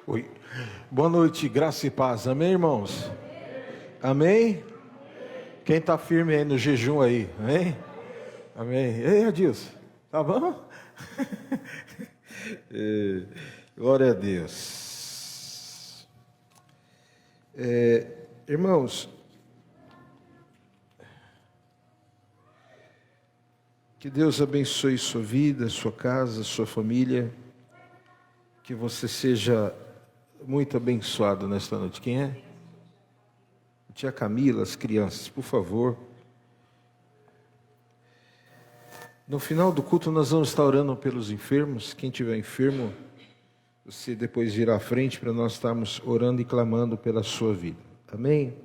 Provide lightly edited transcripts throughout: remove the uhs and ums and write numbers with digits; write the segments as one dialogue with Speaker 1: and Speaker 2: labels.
Speaker 1: Oi. Boa noite, graça e paz. Amém, irmãos? Amém? Quem está firme aí no jejum aí? Amém? Amém. Ei, Adilson, tá bom? Glória a Deus. Irmãos, que Deus abençoe sua vida, sua casa, sua família. Que você seja muito abençoado nesta noite. Quem é? Tia Camila, as crianças, por favor. No final do culto nós vamos estar orando pelos enfermos. Quem estiver enfermo, você depois virá à frente para nós estarmos orando e clamando pela sua vida. Amém?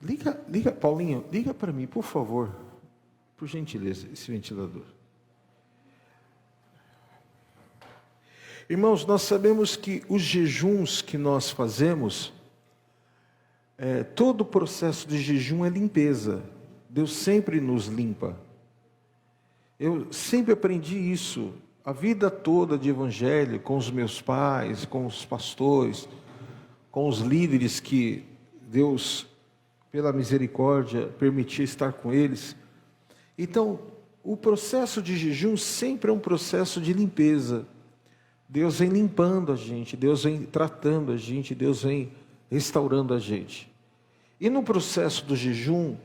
Speaker 1: Liga, Paulinho, liga para mim, por favor. Por gentileza, esse ventilador. Irmãos, nós sabemos que os jejuns que nós fazemos, todo o processo de jejum é limpeza. Deus sempre nos limpa. Eu sempre aprendi isso, a vida toda de evangelho, com os meus pais, com os pastores, com os líderes que Deus, pela misericórdia, permitia estar com eles. Então, o processo de jejum sempre é um processo de limpeza. Deus vem limpando a gente, Deus vem tratando a gente, Deus vem restaurando a gente. E no processo do jejum,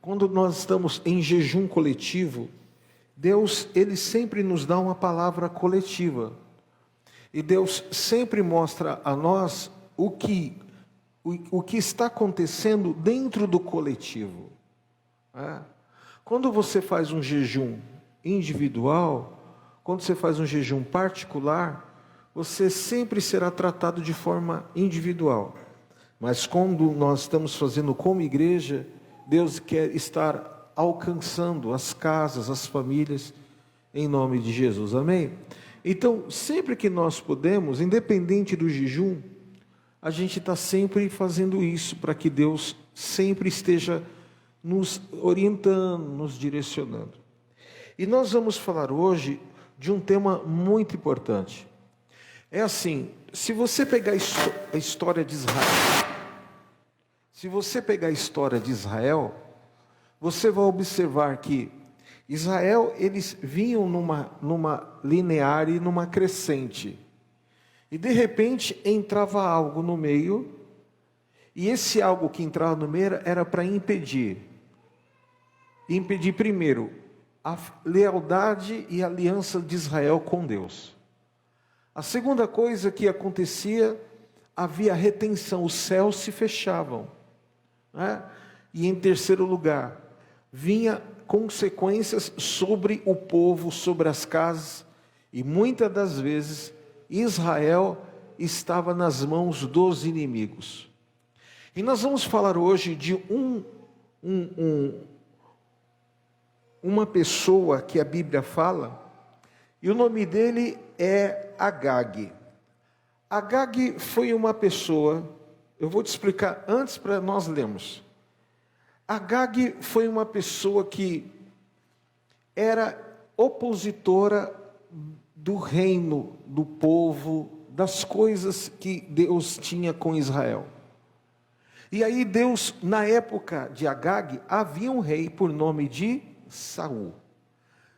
Speaker 1: quando nós estamos em jejum coletivo, Deus, Ele sempre nos dá uma palavra coletiva. E Deus sempre mostra a nós o que está acontecendo dentro do coletivo. Quando você faz um jejum individual, quando você faz um jejum particular, você sempre será tratado de forma individual. Mas quando nós estamos fazendo como igreja, Deus quer estar alcançando as casas, as famílias, em nome de Jesus. Amém? Então, sempre que nós podemos, independente do jejum, a gente está sempre fazendo isso, para que Deus sempre esteja nos orientando, nos direcionando. E nós vamos falar hoje de um tema muito importante. É assim, se você pegar a história de Israel, você vai observar que Israel, eles vinham numa linear e numa crescente. E de repente entrava algo no meio, e esse algo que entrava no meio era para impedir primeiro a lealdade e aliança de Israel com Deus. A segunda coisa que acontecia, havia retenção, os céus se fechavam, né? E em terceiro lugar, vinha consequências sobre o povo, sobre as casas, e muitas das vezes Israel estava nas mãos dos inimigos. E nós vamos falar hoje de uma pessoa que a Bíblia fala, e o nome dele é Agag. Agag foi uma pessoa, eu vou te explicar antes para nós lermos. Agag foi uma pessoa que era opositora do reino, do povo, das coisas que Deus tinha com Israel. E aí Deus, na época de Agag, havia um rei por nome de Saul.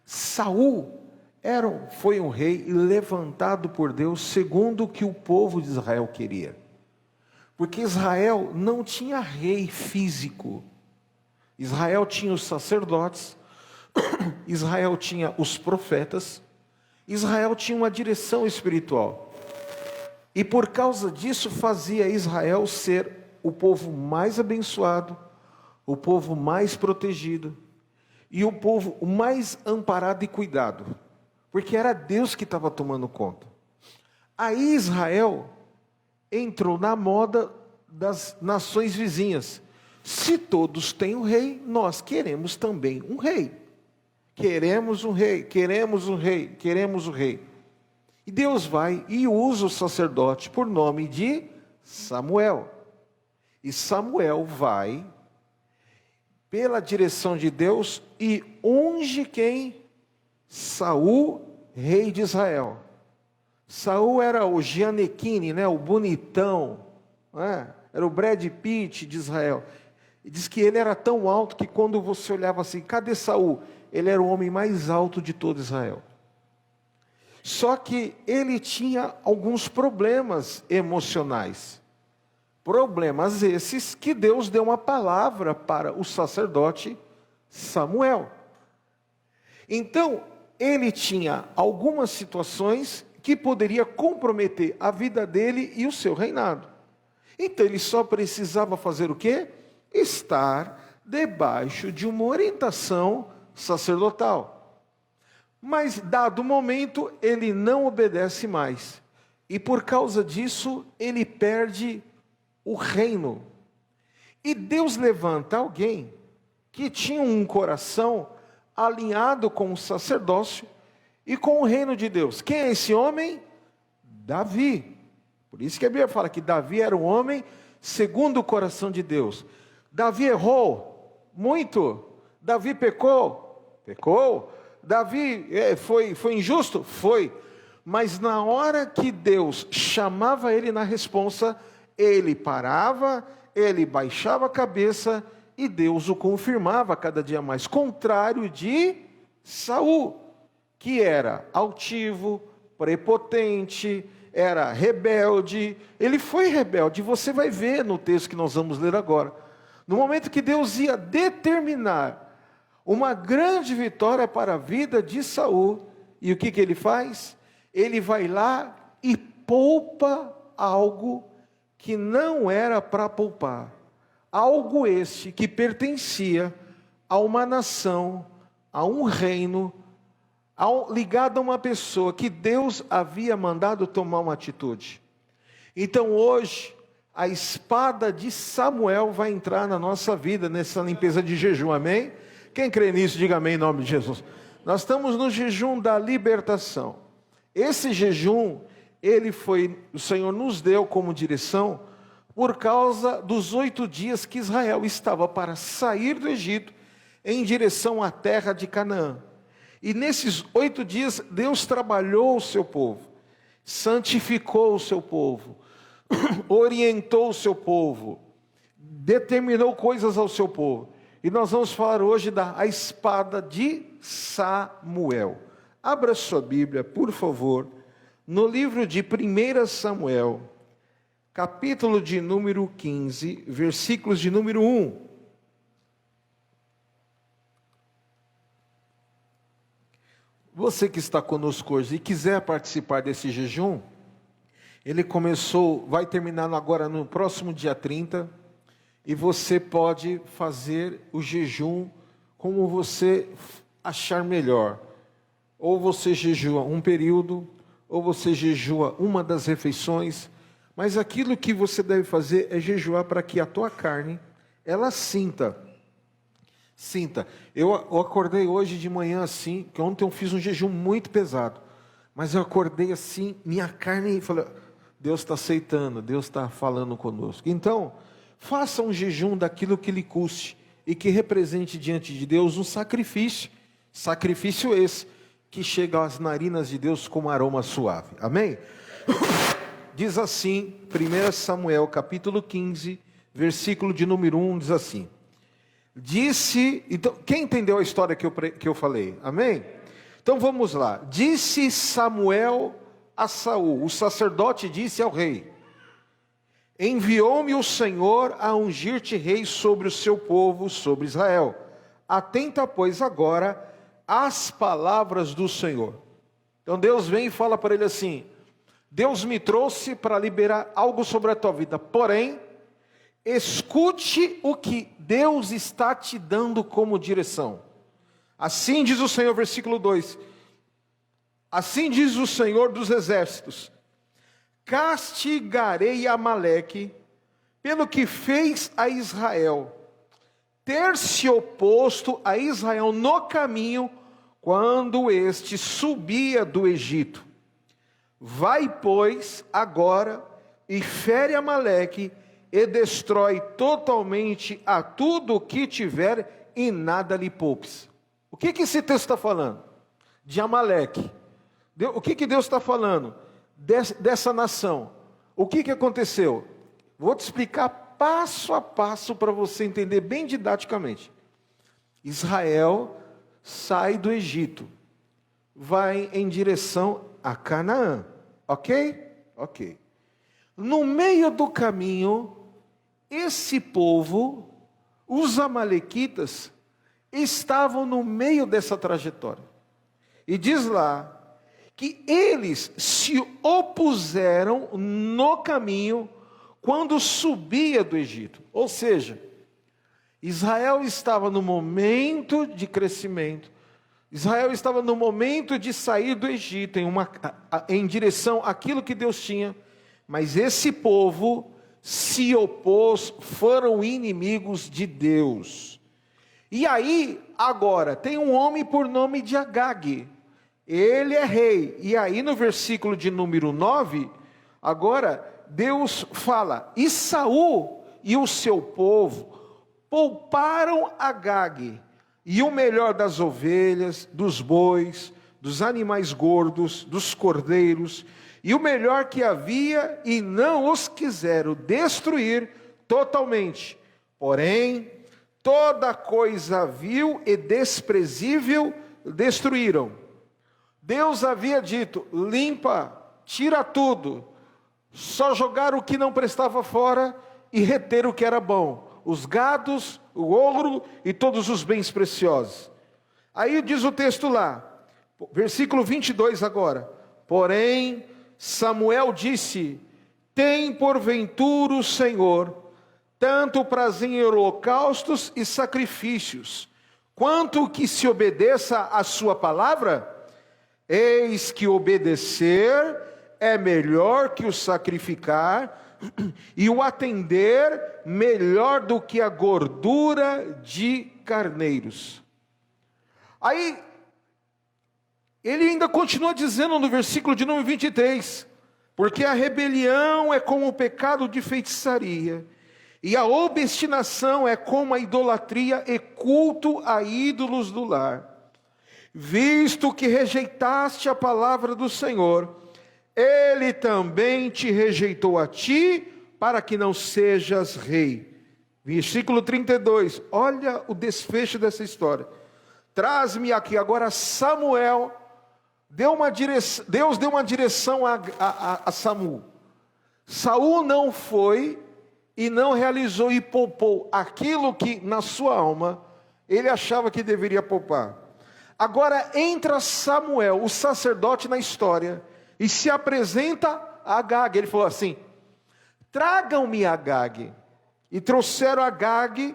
Speaker 1: Saul foi um rei levantado por Deus segundo o que o povo de Israel queria. Porque Israel não tinha rei físico. Israel tinha os sacerdotes, Israel tinha os profetas, Israel tinha uma direção espiritual. E por causa disso fazia Israel ser o povo mais abençoado, o povo mais protegido, e o povo mais amparado e cuidado, porque era Deus que estava tomando conta. Aí Israel entrou na moda das nações vizinhas. Se todos têm um rei, nós queremos também um rei. Queremos um rei, queremos um rei, queremos um rei. E Deus vai e usa o sacerdote por nome de Samuel. E Samuel vai, pela direção de Deus, e unge quem? Saul, rei de Israel. Saul era o Gianecchini, né, o bonitão, né? Era o Brad Pitt de Israel. E diz que ele era tão alto que quando você olhava assim, cadê Saul? Ele era o homem mais alto de todo Israel. Só que ele tinha alguns problemas emocionais. Problemas esses que Deus deu uma palavra para o sacerdote Samuel. Então, ele tinha algumas situações que poderia comprometer a vida dele e o seu reinado. Então, ele só precisava fazer o quê? Estar debaixo de uma orientação sacerdotal. Mas, dado o momento, ele não obedece mais. E por causa disso, ele perde o reino. E Deus levanta alguém que tinha um coração alinhado com o sacerdócio e com o reino de Deus. Quem é esse homem? Davi. Por isso que a Bíblia fala que Davi era um homem segundo o coração de Deus. Davi errou muito. Davi pecou? Pecou. Davi foi injusto? Foi. Mas na hora que Deus chamava ele na responsa, ele parava, ele baixava a cabeça e Deus o confirmava cada dia mais. Contrário de Saul, que era altivo, prepotente, era rebelde. Ele foi rebelde, você vai ver no texto que nós vamos ler agora. No momento que Deus ia determinar uma grande vitória para a vida de Saul, e o que ele faz? Ele vai lá e poupa algo que não era para poupar. Algo este que pertencia a uma nação, a um reino, ligado a uma pessoa que Deus havia mandado tomar uma atitude. Então hoje, a espada de Samuel vai entrar na nossa vida, nessa limpeza de jejum, amém? Quem crê nisso, diga amém em nome de Jesus. Nós estamos no jejum da libertação. Esse jejum, o Senhor nos deu como direção, por causa dos 8 dias que Israel estava para sair do Egito, em direção à terra de Canaã. E nesses 8 dias, Deus trabalhou o seu povo, santificou o seu povo, orientou o seu povo, determinou coisas ao seu povo. E nós vamos falar hoje da espada de Samuel. Abra sua Bíblia, por favor, no livro de 1 Samuel, capítulo de número 15, versículos de número 1. Você que está conosco hoje e quiser participar desse jejum, ele vai terminar agora no próximo dia 30, e você pode fazer o jejum como você achar melhor. Ou você jejua um período, ou você jejua uma das refeições, mas aquilo que você deve fazer é jejuar para que a tua carne, ela sinta. Eu acordei hoje de manhã assim, que ontem eu fiz um jejum muito pesado, mas eu acordei assim, minha carne, falei, Deus está aceitando, Deus está falando conosco. Então, faça um jejum daquilo que lhe custe, e que represente diante de Deus um sacrifício esse, que chega às narinas de Deus como aroma suave, amém? Diz assim, 1 Samuel capítulo 15, versículo de número 1, diz assim, então, quem entendeu a história que eu falei, amém? Então vamos lá, disse Samuel a Saul, o sacerdote disse ao rei, enviou-me o Senhor a ungir-te rei sobre o seu povo, sobre Israel, atenta pois agora às palavras do Senhor. Então Deus vem e fala para ele assim, Deus me trouxe para liberar algo sobre a tua vida, porém, escute o que Deus está te dando como direção. Assim diz o Senhor, versículo 2, assim diz o Senhor dos exércitos, castigarei Amaleque pelo que fez a Israel, ter se oposto a Israel no caminho, quando este subia do Egito. Vai, pois, agora, e fere Amaleque, e destrói totalmente a tudo o que tiver, e nada lhe poupes. O que esse texto está falando? De Amaleque. O que Deus está falando? dessa nação. O que aconteceu? Vou te explicar passo a passo para você entender bem didaticamente. Israel sai do Egito, vai em direção a Canaã, ok? Ok. No meio do caminho, esse povo, os amalequitas, estavam no meio dessa trajetória. E diz lá que eles se opuseram no caminho quando subia do Egito. Ou seja, Israel estava no momento de crescimento, Israel estava no momento de sair do Egito, em direção àquilo que Deus tinha, mas esse povo se opôs, foram inimigos de Deus. E aí, agora, tem um homem por nome de Agag, ele é rei, e aí no versículo de número 9, agora, Deus fala, e Saul e o seu povo pouparam Agag, e o melhor das ovelhas, dos bois, dos animais gordos, dos cordeiros, e o melhor que havia, e não os quiseram destruir totalmente. Porém, toda coisa vil e desprezível destruíram. Deus havia dito, limpa, tira tudo, só jogar o que não prestava fora e reter o que era bom. Os gados, o ouro e todos os bens preciosos. Aí diz o texto lá, versículo 22 agora. Porém, Samuel disse, tem porventura o Senhor tanto prazer em holocaustos e sacrifícios, quanto que se obedeça a sua palavra? Eis que obedecer é melhor que o sacrificar, e o atender melhor do que a gordura de carneiros. Aí, ele ainda continua dizendo no versículo de número 23, porque a rebelião é como o pecado de feitiçaria, e a obstinação é como a idolatria e culto a ídolos do lar. Visto que rejeitaste a palavra do Senhor, Ele também te rejeitou a ti, para que não sejas rei. Versículo 32, olha o desfecho dessa história. Traz-me aqui agora Samuel, Deus deu uma direção a Samuel. Saul não foi e não realizou e poupou aquilo que na sua alma ele achava que deveria poupar. Agora entra Samuel, o sacerdote na história, e se apresenta a Agag. Ele falou assim, tragam-me Agag. E trouxeram Agag,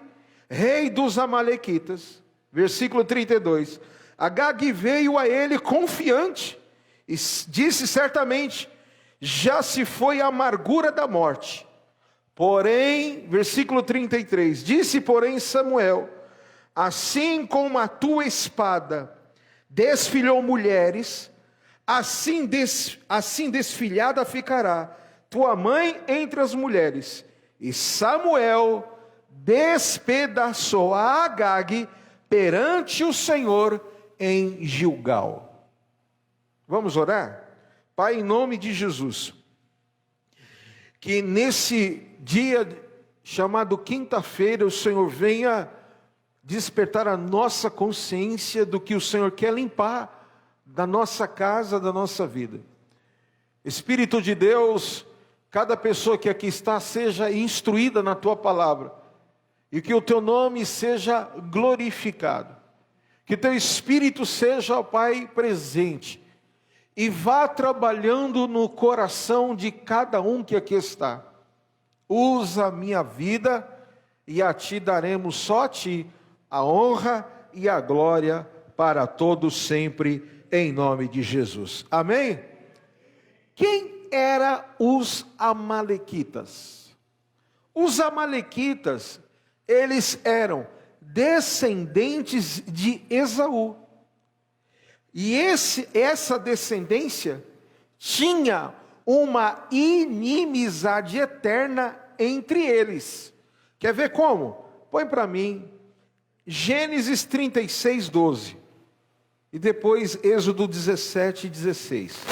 Speaker 1: rei dos amalequitas. Versículo 32. Agag veio a ele confiante, e disse certamente, já se foi a amargura da morte. Porém, versículo 33, disse porém Samuel, assim como a tua espada desfilhou mulheres, assim desfilhada ficará tua mãe entre as mulheres. E Samuel despedaçou a Agag perante o Senhor em Gilgal. Vamos orar? Pai, em nome de Jesus, que nesse dia chamado quinta-feira o Senhor venha despertar a nossa consciência do que o Senhor quer limpar da nossa casa, da nossa vida. Espírito de Deus, cada pessoa que aqui está seja instruída na tua palavra, e que o teu nome seja glorificado, que teu Espírito seja, ó Pai, presente, e vá trabalhando no coração de cada um que aqui está. Usa a minha vida, e a ti daremos só a ti a honra e a glória para todos sempre, em nome de Jesus. Amém? Quem eram os amalequitas? Os amalequitas, eles eram descendentes de Esaú. E essa descendência tinha uma inimizade eterna entre eles. Quer ver como? Põe para mim Gênesis 36, 12. E depois Êxodo 17, 16.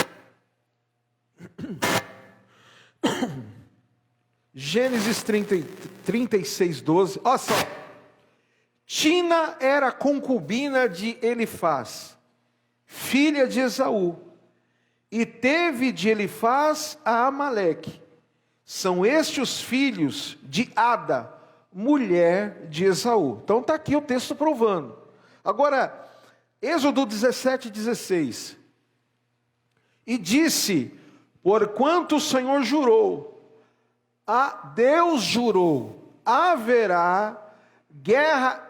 Speaker 1: Gênesis 36, 12. Olha só. Tina era concubina de Elifaz, filha de Esaú, e teve de Elifaz a Amaleque. São estes os filhos de Ada, mulher de Esaú. Então está aqui o texto provando. Agora, Êxodo 17, 16. E disse, porquanto o Senhor jurou, Deus jurou, haverá guerra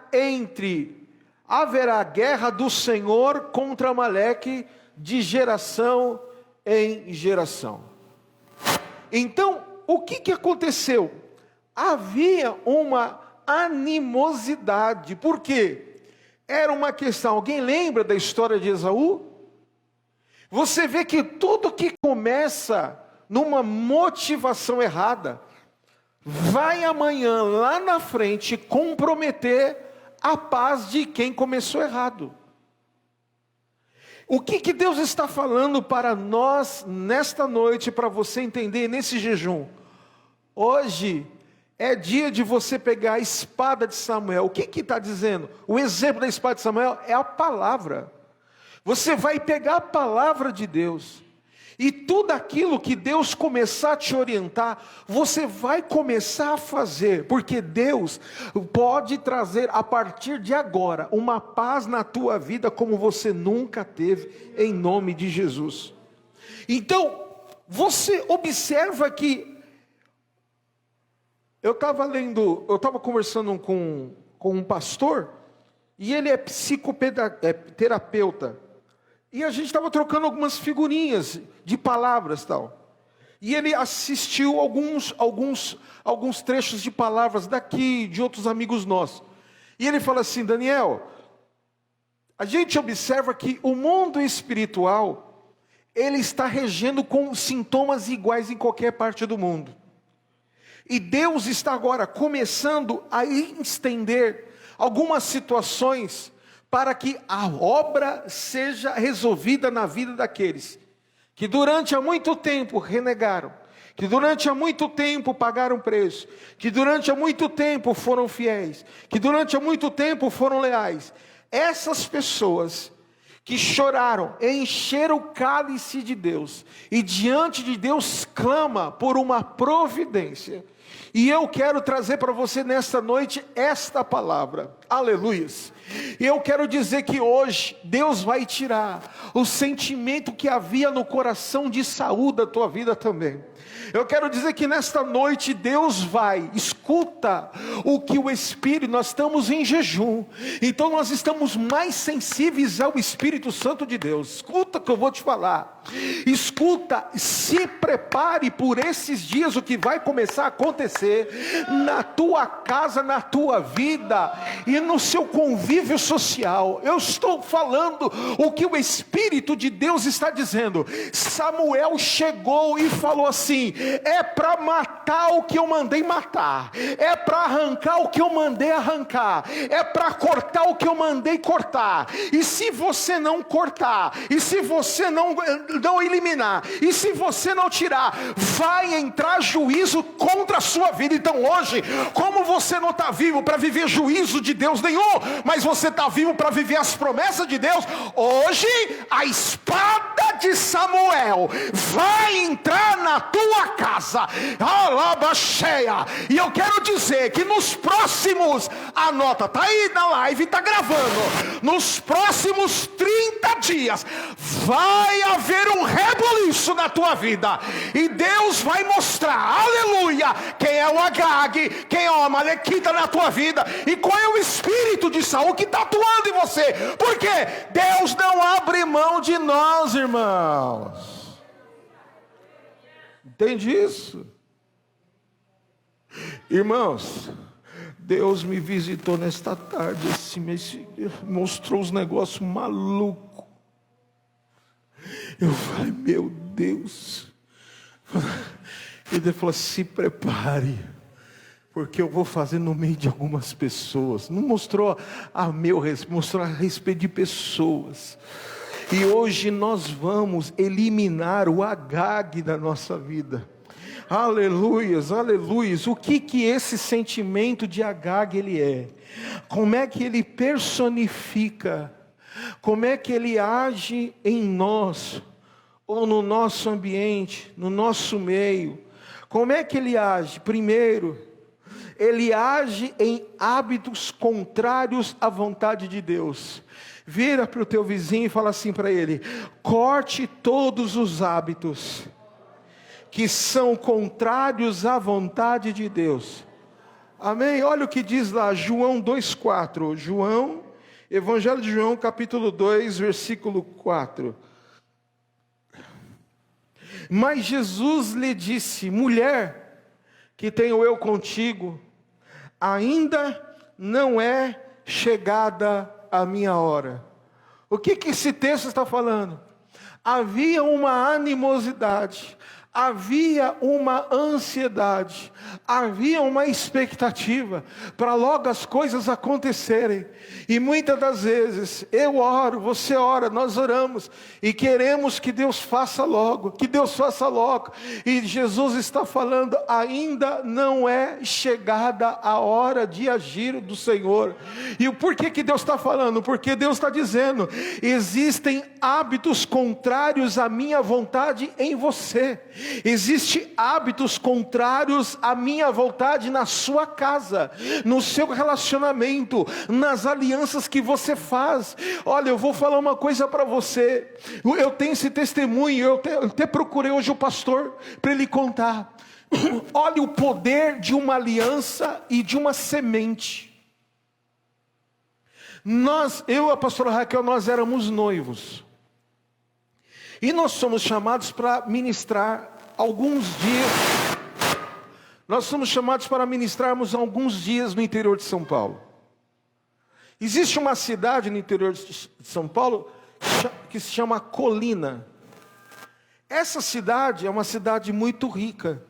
Speaker 1: do Senhor contra Amaleque de geração em geração. Então, o que aconteceu? Havia uma animosidade. Por quê? Era uma questão. Alguém lembra da história de Esaú? Você vê que tudo que começa numa motivação errada, vai amanhã, lá na frente, comprometer a paz de quem começou errado. O que Deus está falando para nós nesta noite, para você entender nesse jejum? Hoje é dia de você pegar a espada de Samuel. O que está dizendo? O exemplo da espada de Samuel é a palavra. Você vai pegar a palavra de Deus, e tudo aquilo que Deus começar a te orientar, você vai começar a fazer, porque Deus pode trazer a partir de agora uma paz na tua vida como você nunca teve, em nome de Jesus. Então, você observa que eu estava conversando com um pastor, e ele é psicoterapeuta. E a gente estava trocando algumas figurinhas de palavras e tal. E ele assistiu alguns trechos de palavras daqui, de outros amigos nossos. E ele fala assim, Daniel, a gente observa que o mundo espiritual, ele está regendo com sintomas iguais em qualquer parte do mundo. E Deus está agora começando a estender algumas situações para que a obra seja resolvida na vida daqueles que durante há muito tempo renegaram, que durante há muito tempo pagaram preço, que durante há muito tempo foram fiéis, que durante há muito tempo foram leais. Essas pessoas que choraram, encheram o cálice de Deus, e diante de Deus clama por uma providência. E eu quero trazer para você nesta noite esta palavra, aleluias. E eu quero dizer que hoje Deus vai tirar o sentimento que havia no coração de Saul da tua vida também. Eu quero dizer que nesta noite Deus vai, escuta o que o Espírito, nós estamos em jejum, então nós estamos mais sensíveis ao Espírito Santo de Deus. Escuta o que eu vou te falar, escuta, se prepare por esses dias, o que vai começar a acontecer na tua casa, na tua vida e no seu convívio social. Eu estou falando o que o Espírito de Deus está dizendo. Samuel chegou e falou assim: é para matar o que eu mandei matar, é para arrancar o que eu mandei arrancar, é para cortar o que eu mandei cortar. E se você não cortar, e se você não eliminar, e se você não tirar, vai entrar juízo contra a sua vida. Então hoje, como você não está vivo para viver juízo de Deus nenhum, mas você está vivo para viver as promessas de Deus, hoje a espada de Samuel vai entrar na tua casa, alabaxeia. E eu quero dizer que nos próximos, anota, tá aí na live, tá gravando, nos próximos 30 dias vai haver um rebuliço na tua vida, e Deus vai mostrar, aleluia, quem é o Agag, quem é o Amalequita na tua vida, e qual é o espírito de Saul que está atuando em você, porque Deus não abre mão de nós, irmãos. Entende isso? Irmãos, Deus me visitou nesta tarde, mostrou os negócios malucos. Eu falei, meu Deus. E Deus falou, se prepare, porque eu vou fazer no meio de algumas pessoas. Não mostrou a meu respeito, mostrou a respeito de pessoas. E hoje nós vamos eliminar o Agag da nossa vida. Aleluias, aleluias. O que esse sentimento de Agag ele é? Como é que ele personifica? Como é que ele age em nós? Ou no nosso ambiente, no nosso meio? Como é que ele age? Primeiro, ele age em hábitos contrários à vontade de Deus. Vira para o teu vizinho e fala assim para ele: corte todos os hábitos que são contrários à vontade de Deus. Amém? Olha o que diz lá, João 2,4. João, Evangelho de João, capítulo 2, versículo 4. Mas Jesus lhe disse: mulher, que tenho eu contigo, ainda não é chegada a minha hora. O que esse texto está falando? Havia uma animosidade, havia uma ansiedade, havia uma expectativa para logo as coisas acontecerem. E muitas das vezes eu oro, você ora, nós oramos e queremos que Deus faça logo, que Deus faça logo. E Jesus está falando: ainda não é chegada a hora de agir do Senhor. E o porquê que Deus está falando? Porque Deus está dizendo: existem hábitos contrários à minha vontade em você. Existem hábitos contrários à minha vontade na sua casa, no seu relacionamento, nas alianças que você faz. Olha, eu vou falar uma coisa para você. Eu tenho esse testemunho, eu até procurei hoje o pastor para ele contar. Olha o poder de uma aliança e de uma semente. Eu e a pastora Raquel, nós éramos noivos. E nós somos chamados para ministrar alguns dias. Nós somos chamados para ministrarmos alguns dias no interior de São Paulo. Existe uma cidade no interior de São Paulo que se chama Colina. Essa cidade é uma cidade muito rica,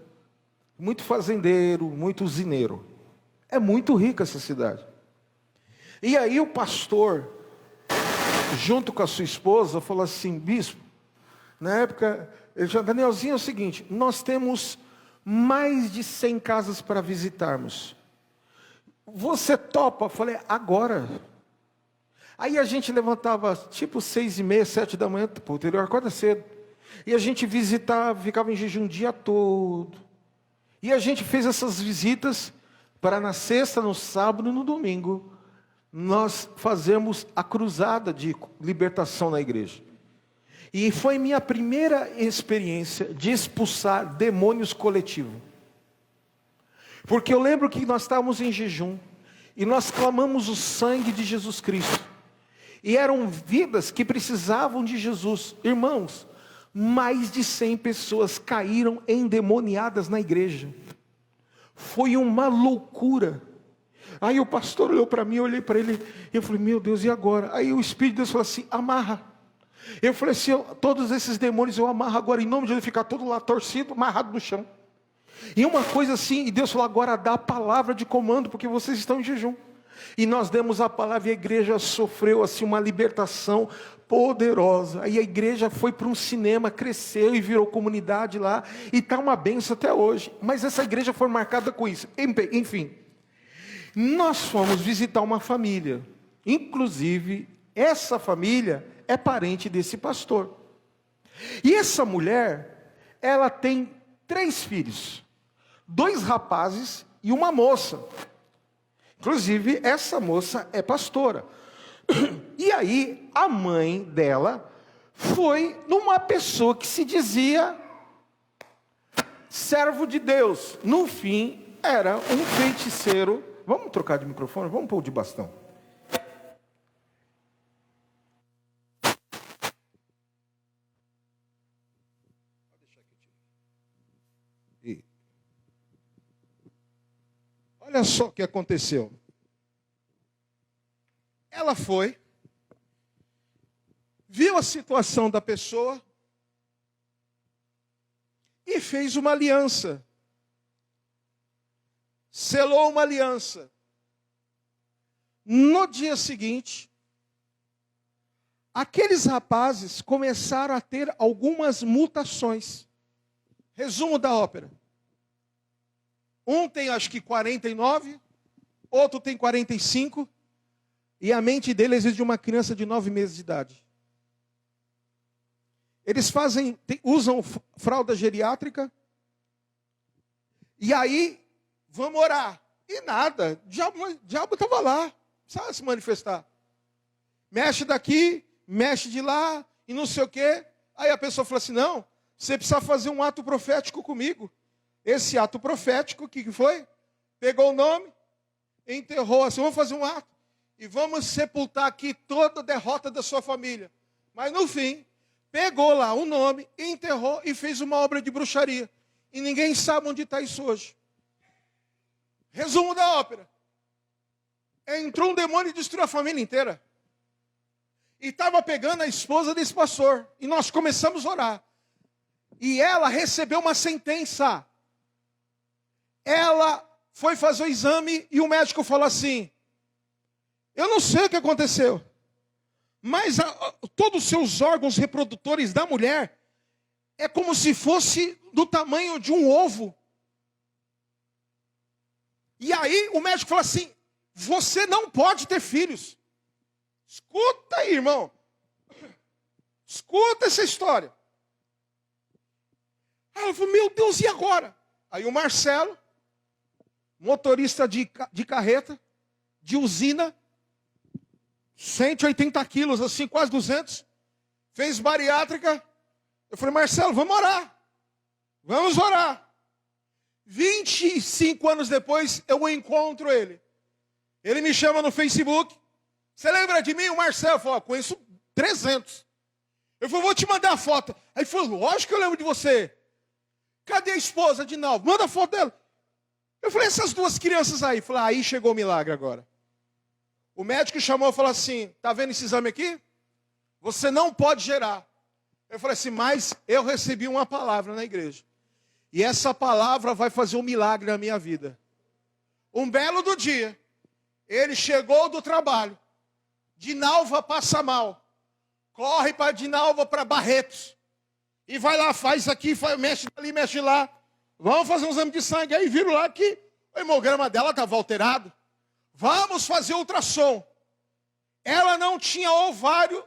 Speaker 1: muito fazendeiro, muito usineiro. É muito rica essa cidade. E aí o pastor, junto com a sua esposa, falou assim: bispo, na época, ele disse: Danielzinho, é o seguinte, nós temos mais de 100 casas para visitarmos. Você topa? Eu falei: agora. Aí a gente levantava tipo 6h30, 7 da manhã, o interior acorda cedo. E a gente visitava, ficava em jejum o dia todo. E a gente fez essas visitas para na sexta, no sábado e no domingo nós fazemos a cruzada de libertação na igreja. E foi minha primeira experiência de expulsar demônios coletivos. Porque eu lembro que nós estávamos em jejum e nós clamamos o sangue de Jesus Cristo. E eram vidas que precisavam de Jesus. Irmãos, mais de 100 pessoas caíram endemoniadas na igreja. Foi uma loucura. Aí o pastor olhou para mim, eu olhei para ele e eu falei: meu Deus, e agora? Aí o Espírito de Deus falou assim: amarra. Eu falei assim: todos esses demônios eu amarro agora, em nome de Deus, ficar todo lá torcido, amarrado no chão. E uma coisa assim, e Deus falou: agora dá a palavra de comando, porque vocês estão em jejum. E nós demos a palavra e a igreja sofreu assim uma libertação poderosa. Aí a igreja foi para um cinema, cresceu e virou comunidade lá, e está uma bênção até hoje. Mas essa igreja foi marcada com isso. Enfim, nós fomos visitar uma família. Inclusive, essa família é parente desse pastor. E essa mulher, ela tem 3 filhos. 2 rapazes e uma moça. Inclusive, essa moça é pastora. E aí, a mãe dela foi numa pessoa que se dizia servo de Deus. No fim, era um feiticeiro. Vamos trocar de microfone? Vamos pôr de bastão. Olha só o que aconteceu. Ela foi, viu a situação da pessoa e fez uma aliança. Selou uma aliança. No dia seguinte, aqueles rapazes começaram a ter algumas mutações.
Speaker 2: Resumo da ópera. Um tem acho que 49, outro tem 45, e a mente deles é de uma criança de 9 meses de idade. Eles usam fralda geriátrica, e aí, vamos orar. E nada, o diabo estava lá, precisava se manifestar. Mexe daqui, mexe de lá, e não sei o quê. Aí a pessoa fala assim, não, você precisa fazer um ato profético comigo. Esse ato profético, o que foi? Pegou o nome, enterrou assim, vamos fazer um ato, e vamos sepultar aqui toda a derrota da sua família. Mas no fim, pegou lá o nome, enterrou e fez uma obra de bruxaria. E ninguém sabe onde está isso hoje. Resumo da ópera. Entrou um demônio e destruiu a família inteira. E estava pegando a esposa desse pastor. E nós começamos a orar. E ela recebeu uma sentença. Ela foi fazer o exame e o médico falou assim, eu não sei o que aconteceu, mas todos os seus órgãos reprodutores da mulher é como se fosse do tamanho de um ovo. E aí o médico falou assim, você não pode ter filhos. Escuta aí, irmão. Escuta essa história. Aí ela falou, meu Deus, e agora? Aí o Marcelo, motorista de carreta, de usina, 180 quilos, assim, quase 200, fez bariátrica. Eu falei, Marcelo, vamos orar. Vamos orar. 25 anos depois, eu encontro ele. Ele me chama no Facebook. Você lembra de mim? O Marcelo falou, conheço 300. Eu falei, vou te mandar a foto. Aí ele falou, lógico que eu lembro de você. Cadê a esposa de Naldo? Manda a foto dela. Eu falei, essas duas crianças aí. Eu falei, aí chegou o milagre agora. O médico chamou e falou assim, tá vendo esse exame aqui? Você não pode gerar. Eu falei assim, mas eu recebi uma palavra na igreja. E essa palavra vai fazer um milagre na minha vida. Um belo do dia, ele chegou do trabalho. Dinalva passa mal. Corre para Dinalva, para Barretos. E vai lá, faz aqui, mexe ali, mexe lá. Vamos fazer um exame de sangue. Aí viram lá que o hemograma dela estava alterado. Vamos fazer ultrassom. Ela não tinha ovário,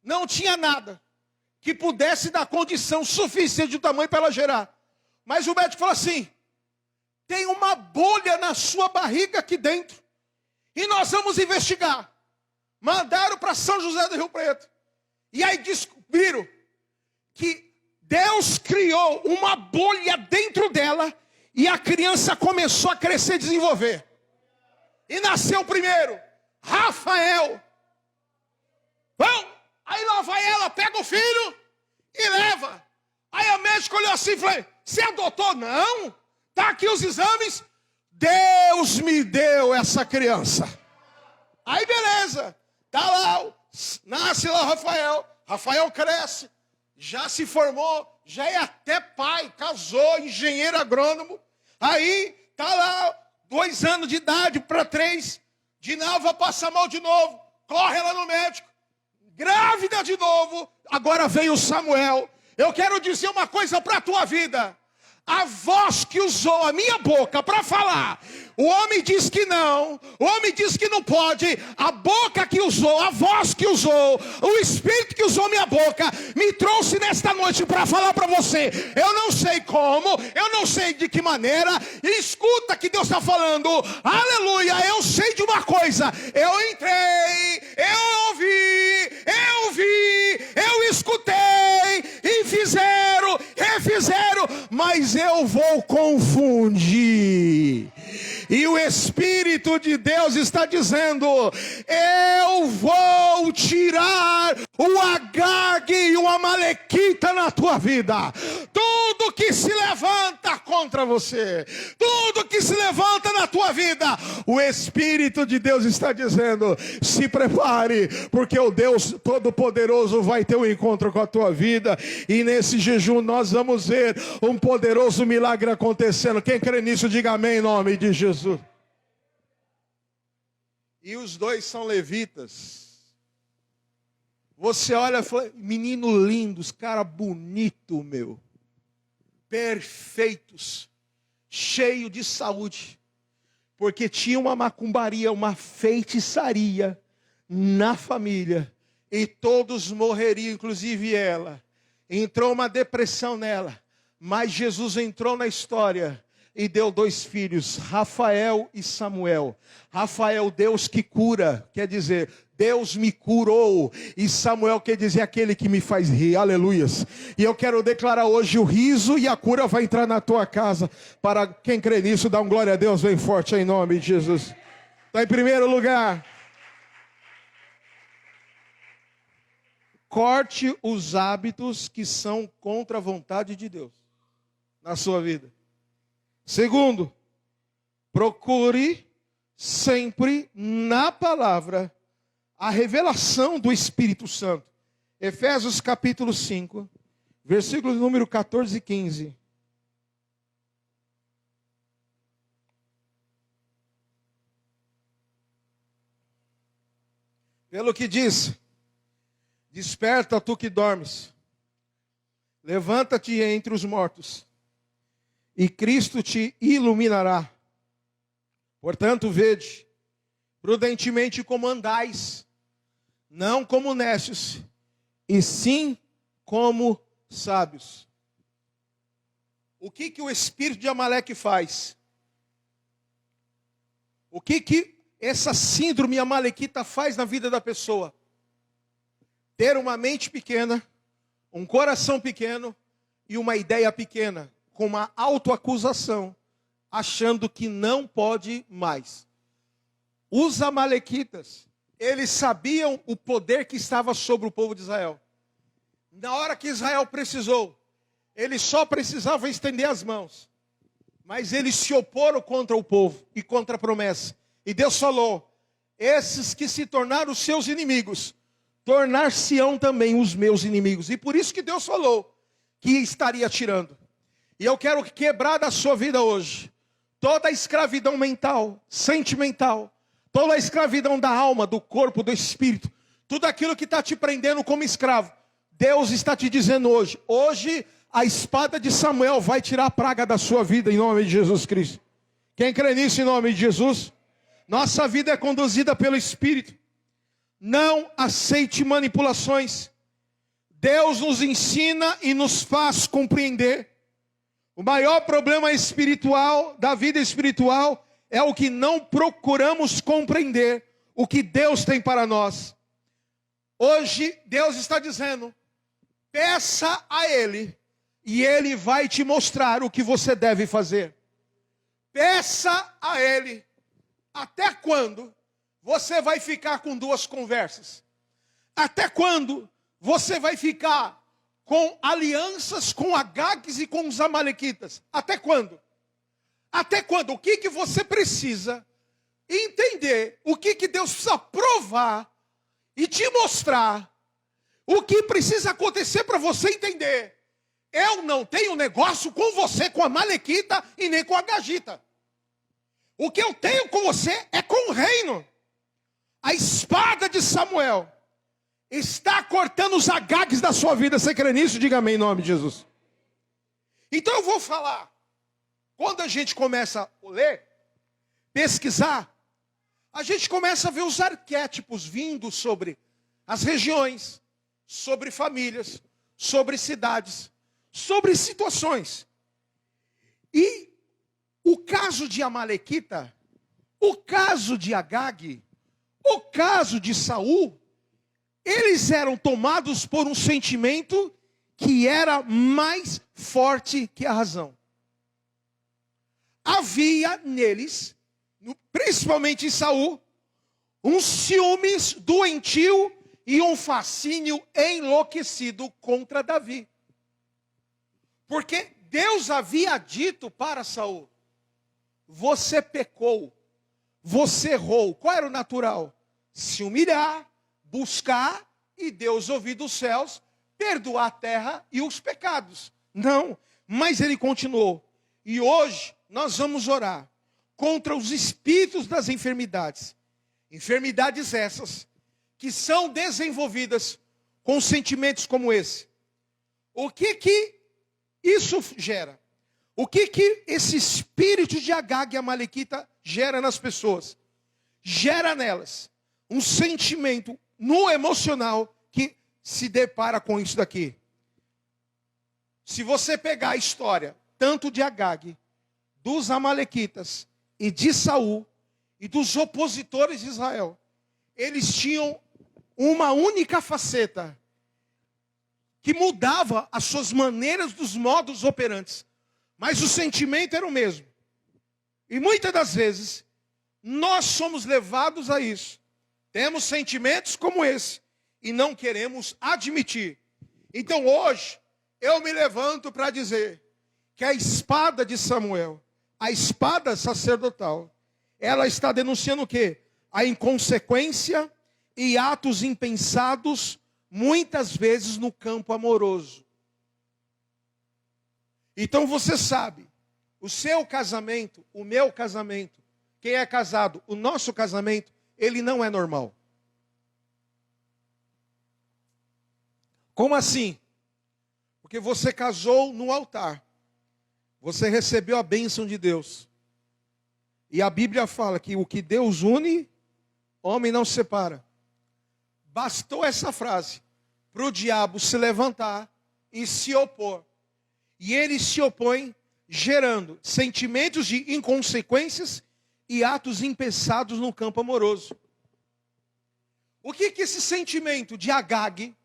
Speaker 2: não tinha nada que pudesse dar condição suficiente de tamanho para ela gerar. Mas o médico falou assim, tem uma bolha na sua barriga aqui dentro. E nós vamos investigar. Mandaram para São José do Rio Preto. E aí descobriram que Deus criou uma bolha dentro dela e a criança começou a crescer e desenvolver. E nasceu o primeiro, Rafael. Bom, aí lá vai ela, pega o filho e leva. Aí a médica olhou assim e falou, você adotou? Não, está aqui os exames. Deus me deu essa criança. Aí beleza, tá lá, nasce lá o Rafael. Rafael cresce, já se formou, já é até pai, casou, engenheiro agrônomo. Aí tá lá, 2 anos de idade para 3, Dinalva passa mal de novo, corre lá no médico, grávida de novo, agora veio o Samuel. Eu quero dizer uma coisa para a tua vida. A voz que usou a minha boca para falar, o homem diz que não, o homem diz que não pode, a boca que usou, a voz que usou, o Espírito que usou minha boca, me trouxe nesta noite para falar para você. Eu não sei como, eu não sei de que maneira, escuta que Deus está falando, aleluia, eu sei de uma coisa, eu entrei, eu ouvi, eu escutei, e fizeram, refizeram, mas eu vou confundir. E o Espírito de Deus está dizendo, eu vou tirar o Agag e o Amalequita na tua vida. Tudo que se levanta contra você, tudo que se levanta na tua vida, o Espírito de Deus está dizendo, se prepare, porque o Deus Todo-Poderoso vai ter um encontro com a tua vida. E nesse jejum nós vamos ver um poderoso milagre acontecendo. Quem crê nisso, diga amém em nome de Jesus. E os dois são levitas. Você olha e fala, menino lindo, cara bonito, meu. perfeitos, cheios de saúde, porque tinha uma macumbaria, uma feitiçaria na família, e todos morreriam, inclusive ela. Entrou uma depressão nela, mas Jesus entrou na história e deu 2 filhos, Rafael e Samuel. Rafael, Deus que cura, quer dizer, Deus me curou. E Samuel quer dizer, aquele que me faz rir, aleluias. E eu quero declarar hoje, o riso e a cura vai entrar na tua casa. Para quem crê nisso, dá um glória a Deus bem forte em nome de Jesus. Está em primeiro lugar. Corte os hábitos que são contra a vontade de Deus na sua vida. Segundo, procure sempre na palavra a revelação do Espírito Santo. Efésios capítulo 5, versículos número 14 e 15. Pelo que diz: desperta, tu que dormes, levanta-te entre os mortos, e Cristo te iluminará. Portanto, vede, prudentemente como andais, não como necios, e sim como sábios. O que o espírito de Amaleque faz? O que essa síndrome amalequita faz na vida da pessoa? Ter uma mente pequena, um coração pequeno e uma ideia pequena, com uma autoacusação, achando que não pode mais. Os amalequitas, eles sabiam o poder que estava sobre o povo de Israel. Na hora que Israel precisou, eles só precisavam estender as mãos. Mas eles se oporam contra o povo e contra a promessa. E Deus falou: esses que se tornaram os seus inimigos, tornar-se-ão também os meus inimigos. E por isso que Deus falou que estaria tirando. E eu quero quebrar da sua vida hoje toda a escravidão mental, sentimental, toda a escravidão da alma, do corpo, do espírito, tudo aquilo que está te prendendo como escravo. Deus está te dizendo hoje a espada de Samuel vai tirar a praga da sua vida em nome de Jesus Cristo. Quem crê nisso em nome de Jesus? Nossa vida é conduzida pelo Espírito. Não aceite manipulações. Deus nos ensina e nos faz compreender. O maior problema espiritual, da vida espiritual, é o que não procuramos compreender, o que Deus tem para nós. Hoje, Deus está dizendo: peça a Ele, e Ele vai te mostrar o que você deve fazer. Peça a Ele. Até quando você vai ficar com 2 conversas? Até quando você vai ficar com alianças com Agagues e com os amalequitas? Até quando? Até quando? O que você precisa entender? O que Deus precisa provar e te mostrar? O que precisa acontecer para você entender? Eu não tenho negócio com você, com a amalequita e nem com a agagita. O que eu tenho com você é com o reino. A espada de Samuel está cortando os Agagues da sua vida. Você crê nisso? Diga amém em nome de Jesus. Então eu vou falar. Quando a gente começa a ler, pesquisar, a gente começa a ver os arquétipos vindo sobre as regiões, sobre famílias, sobre cidades, sobre situações. E o caso de Amalequita, o caso de Agag, o caso de Saul, eles eram tomados por um sentimento que era mais forte que a razão. Havia neles, principalmente em Saul, um ciúmes doentio e um fascínio enlouquecido contra Davi. Porque Deus havia dito para Saul: você pecou, você errou. Qual era o natural? Se humilhar, buscar e Deus ouvir dos céus, perdoar a terra e os pecados. Não, mas ele continuou. E hoje nós vamos orar contra os espíritos das enfermidades. Enfermidades essas que são desenvolvidas com sentimentos como esse. O que isso gera? O que esse espírito de Agag e Amalequita gera nas pessoas? Gera nelas um sentimento no emocional que se depara com isso daqui. Se você pegar a história, tanto de Agag, dos Amalequitas e de Saul e dos opositores de Israel, eles tinham uma única faceta que mudava as suas maneiras, dos modos operantes. Mas o sentimento era o mesmo. E muitas das vezes, nós somos levados a isso. Temos sentimentos como esse e não queremos admitir. Então hoje, eu me levanto para dizer que a espada de Samuel, a espada sacerdotal, ela está denunciando o quê? A inconsequência e atos impensados, muitas vezes no campo amoroso. Então você sabe, o seu casamento, o meu casamento, quem é casado, o nosso casamento, ele não é normal. Como assim? Porque você casou no altar. Você recebeu a bênção de Deus. E a Bíblia fala que o que Deus une, homem não separa. Bastou essa frase para o diabo se levantar e se opor. E ele se opõe gerando sentimentos de inconsequências e atos impensados no campo amoroso. O que esse sentimento de Agag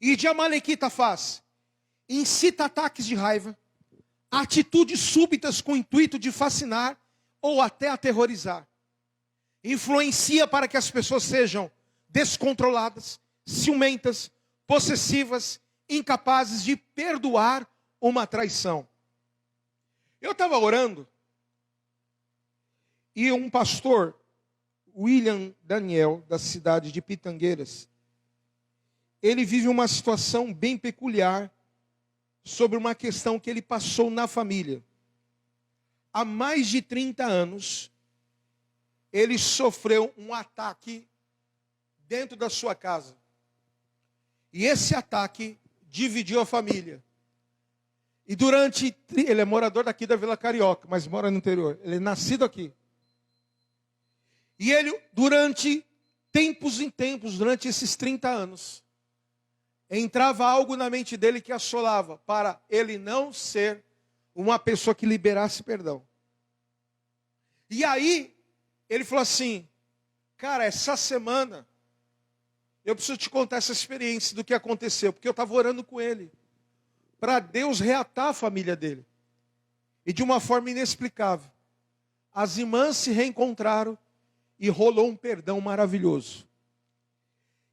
Speaker 2: e de Amalequita faz? Incita ataques de raiva, atitudes súbitas com o intuito de fascinar ou até aterrorizar. Influencia para que as pessoas sejam descontroladas, ciumentas, possessivas, incapazes de perdoar uma traição. Eu estava orando e um pastor, William Daniel, da cidade de Pitangueiras, ele vive uma situação bem peculiar sobre uma questão que ele passou na família. Há mais de 30 anos, ele sofreu um ataque dentro da sua casa. E esse ataque dividiu a família. E ele é morador daqui da Vila Carioca, mas mora no interior. Ele é nascido aqui. E ele, durante tempos em tempos, durante esses 30 anos, entrava algo na mente dele que assolava, para ele não ser uma pessoa que liberasse perdão. E aí, ele falou assim, cara, essa semana, eu preciso te contar essa experiência do que aconteceu, porque eu estava orando com ele, para Deus reatar a família dele. E de uma forma inexplicável, as irmãs se reencontraram e rolou um perdão maravilhoso.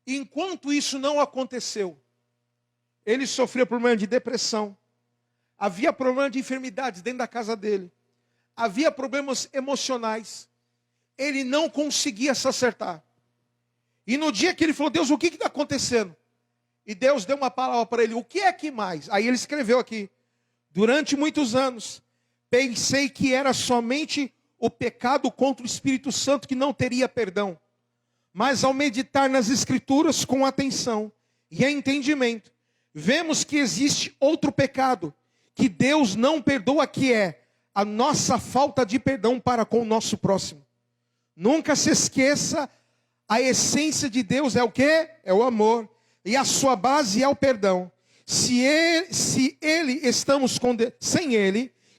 Speaker 2: Enquanto isso não aconteceu, ele sofria problema de depressão, havia problema de enfermidades dentro da casa dele, havia problemas emocionais, ele não conseguia se acertar. E no dia que ele falou, Deus, o que está acontecendo? E Deus deu uma palavra para ele, o que é que mais? Aí ele escreveu aqui, durante muitos anos, pensei que era somente o pecado contra o Espírito Santo que não teria perdão. Mas ao meditar nas Escrituras com atenção e entendimento, vemos que existe outro pecado que Deus não perdoa, que é a nossa falta de perdão para com o nosso próximo. Nunca se esqueça, a essência de Deus é o quê? É o amor. E a sua base é o perdão. Sem ele,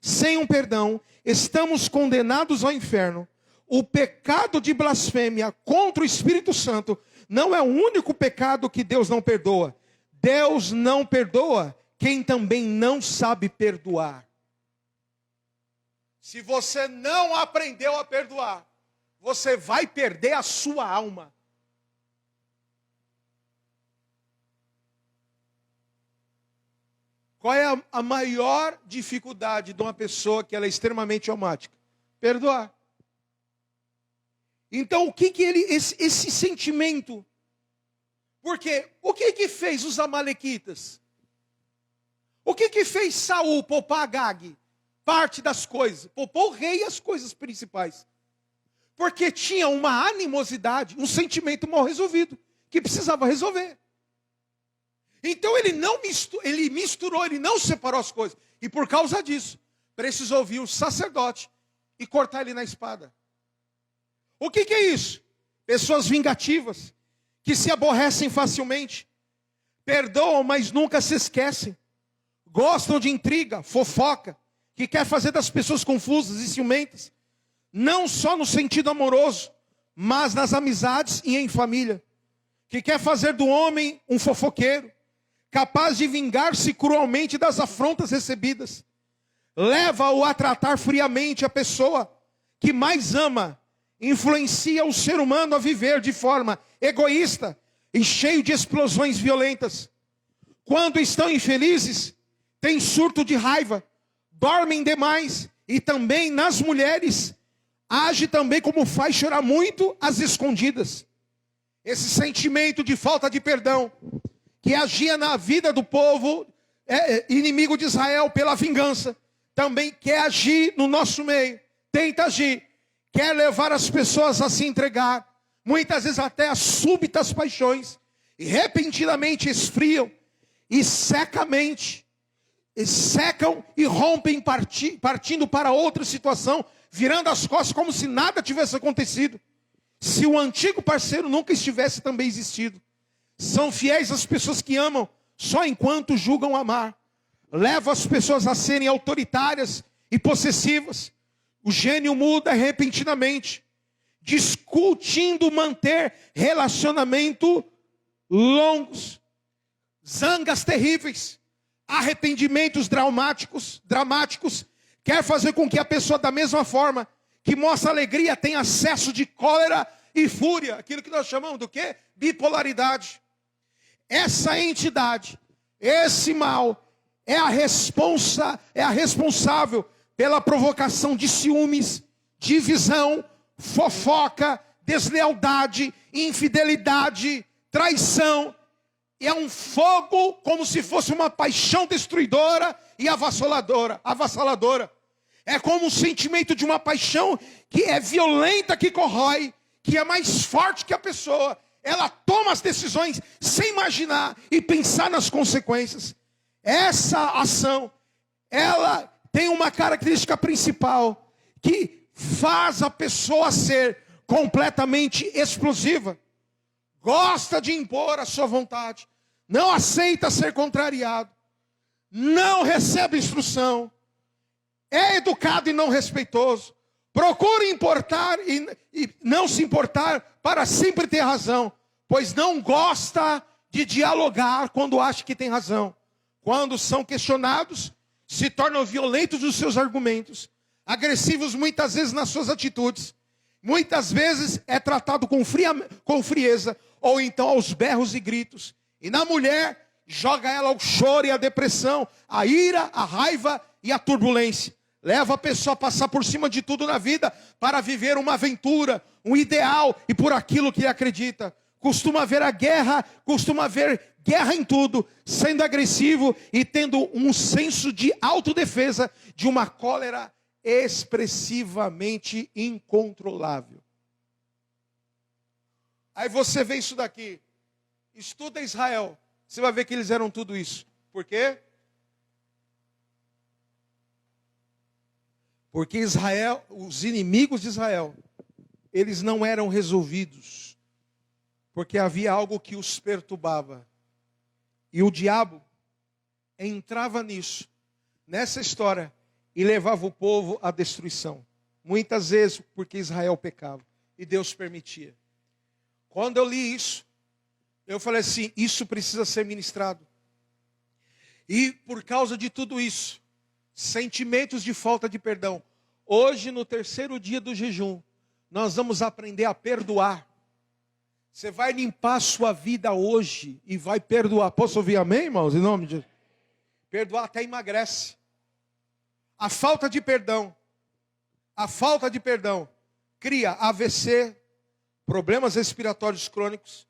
Speaker 2: sem um perdão, estamos condenados ao inferno. O pecado de blasfêmia contra o Espírito Santo não é o único pecado que Deus não perdoa. Deus não perdoa quem também não sabe perdoar. Se você não aprendeu a perdoar, você vai perder a sua alma. Qual é a maior dificuldade de uma pessoa que ela é extremamente almática? Perdoar. Então, o que esse sentimento? Porque o que fez os amalequitas? O que fez Saul poupar Agag? Parte das coisas. Poupou o rei e as coisas principais. Porque tinha uma animosidade, um sentimento mal resolvido, que precisava resolver. Então ele misturou, ele não separou as coisas. E por causa disso, precisou vir o sacerdote e cortar ele na espada. O que é isso? Pessoas vingativas, que se aborrecem facilmente, perdoam, mas nunca se esquecem, gostam de intriga, fofoca, que quer fazer das pessoas confusas e ciumentas, não só no sentido amoroso, mas nas amizades e em família, que quer fazer do homem um fofoqueiro, capaz de vingar-se cruelmente das afrontas recebidas, leva-o a tratar friamente a pessoa que mais ama, influencia o ser humano a viver de forma egoísta e cheio de explosões violentas. Quando estão infelizes, têm surto de raiva, dormem demais e também nas mulheres, age também como faz chorar muito às escondidas. Esse sentimento de falta de perdão, que agia na vida do povo inimigo de Israel pela vingança, também quer agir no nosso meio, tenta agir, quer levar as pessoas a se entregar, muitas vezes até a súbitas paixões, e repentinamente esfriam, e secam e rompem partindo para outra situação, virando as costas como se nada tivesse acontecido, se o antigo parceiro nunca estivesse também existido. São fiéis às pessoas que amam, só enquanto julgam amar. Levam as pessoas a serem autoritárias e possessivas. O gênio muda repentinamente, discutindo manter relacionamento longos, zangas terríveis, arrependimentos dramáticos, quer fazer com que a pessoa, da mesma forma que mostra alegria, tenha acesso de cólera e fúria, aquilo que nós chamamos do quê? Bipolaridade. Essa entidade, esse mal, é a responsável pela provocação de ciúmes, divisão, fofoca, deslealdade, infidelidade, traição. É um fogo como se fosse uma paixão destruidora e avassaladora. É como um sentimento de uma paixão que é violenta, que corrói, que é mais forte que a pessoa. Ela toma as decisões sem imaginar e pensar nas consequências. Essa ação, ela tem uma característica principal que faz a pessoa ser completamente explosiva. Gosta de impor a sua vontade, não aceita ser contrariado, não recebe instrução, é educado e não respeitoso, procura importar e não se importar para sempre ter razão, pois não gosta de dialogar quando acha que tem razão. Quando são questionados, se tornam violentos nos seus argumentos, agressivos muitas vezes nas suas atitudes, muitas vezes é tratado com frieza, ou então aos berros e gritos. E na mulher, joga ela ao choro e à depressão, a ira, a raiva e a turbulência. Leva a pessoa a passar por cima de tudo na vida para viver uma aventura, um ideal e por aquilo que acredita. Costuma ver guerra em tudo, sendo agressivo e tendo um senso de autodefesa, de uma cólera expressivamente incontrolável. Aí você vê isso daqui, estuda Israel, você vai ver que eles eram tudo isso. Por quê? Porque Israel, os inimigos de Israel, eles não eram resolvidos, porque havia algo que os perturbava. E o diabo entrava nessa história, e levava o povo à destruição. Muitas vezes porque Israel pecava, e Deus permitia. Quando eu li isso, eu falei assim, isso precisa ser ministrado. E por causa de tudo isso, sentimentos de falta de perdão. Hoje, no terceiro dia do jejum, nós vamos aprender a perdoar. Você vai limpar a sua vida hoje e vai perdoar. Posso ouvir amém, irmãos? Em nome de Jesus. Perdoar até emagrece. A falta de perdão cria AVC, problemas respiratórios crônicos,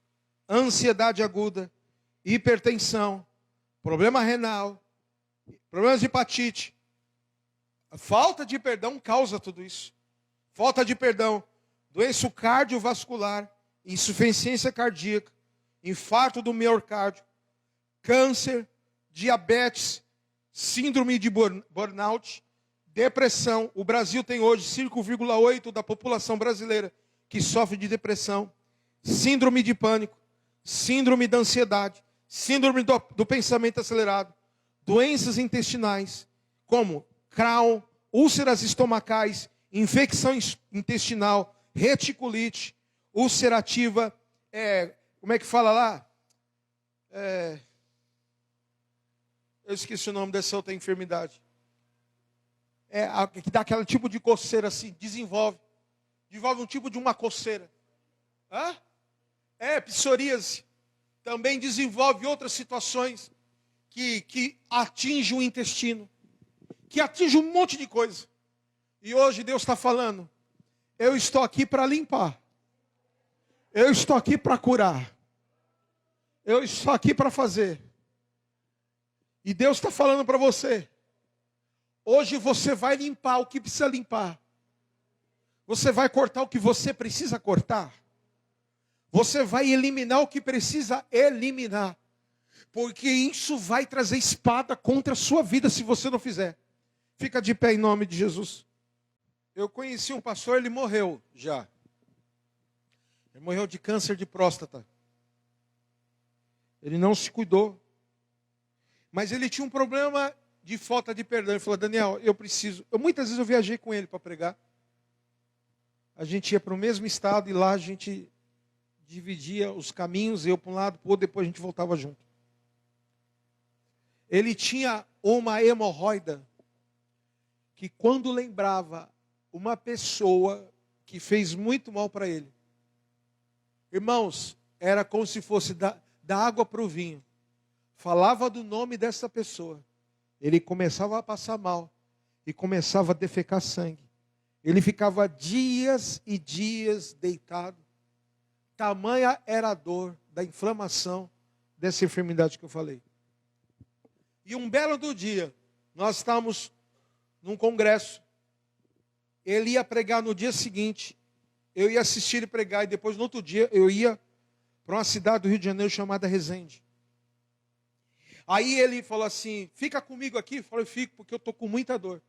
Speaker 2: ansiedade aguda, hipertensão, problema renal, problemas de hepatite. A falta de perdão causa tudo isso. Falta de perdão, doença cardiovascular, insuficiência cardíaca, infarto do miocárdio, câncer, diabetes, síndrome de burnout, Depressão. O Brasil tem hoje 5,8% da população brasileira que sofre de depressão, síndrome de pânico, síndrome da ansiedade, síndrome do pensamento acelerado, doenças intestinais, como Crohn, úlceras estomacais, infecção intestinal, reticulite, ulcerativa, como é que fala lá? Eu esqueci o nome dessa outra enfermidade. Que dá aquele tipo de coceira assim, desenvolve um tipo de uma coceira. Psoríase. Também desenvolve outras situações que atingem o intestino, que atingem um monte de coisa. E hoje Deus está falando, eu estou aqui para limpar. Eu estou aqui para curar. Eu estou aqui para fazer. E Deus está falando para você, hoje você vai limpar o que precisa limpar. Você vai cortar o que você precisa cortar. Você vai eliminar o que precisa eliminar. Porque isso vai trazer espada contra a sua vida se você não fizer. Fica de pé em nome de Jesus. Eu conheci um pastor, ele morreu já. Ele morreu de câncer de próstata. Ele não se cuidou. Mas ele tinha um problema de falta de perdão. Ele falou, Daniel, muitas vezes eu viajei com ele para pregar. A gente ia para o mesmo estado e lá a gente dividia os caminhos, eu para um lado, para o outro, depois a gente voltava junto. Ele tinha uma hemorroida que quando lembrava uma pessoa que fez muito mal para ele, irmãos, era como se fosse da água para o vinho. Falava do nome dessa pessoa, ele começava a passar mal e começava a defecar sangue. Ele ficava dias e dias deitado. Tamanha era a dor da inflamação dessa enfermidade que eu falei. E um belo do dia, nós estávamos num congresso. Ele ia pregar no dia seguinte. Eu ia assistir ele pregar e depois no outro dia eu ia para uma cidade do Rio de Janeiro chamada Resende. Aí ele falou assim, fica comigo aqui. Eu falei, fico porque eu estou com muita dor.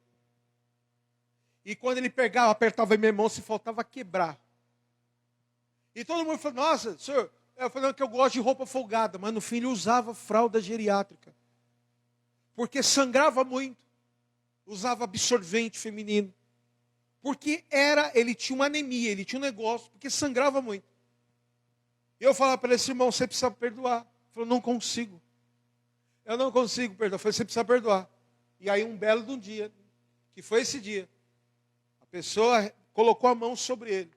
Speaker 2: E quando ele pegava, apertava minha mão, se faltava quebrar. E todo mundo falou, nossa, senhor, eu falei que eu gosto de roupa folgada, mas no fim ele usava fralda geriátrica. Porque sangrava muito. Usava absorvente feminino. Porque ele tinha uma anemia, ele tinha um negócio, porque sangrava muito. Eu falava para ele, esse irmão, você precisa perdoar. Ele falou, não consigo. Eu não consigo perdoar. Eu falei, você precisa perdoar. E aí um belo de um dia, que foi esse dia, a pessoa colocou a mão sobre ele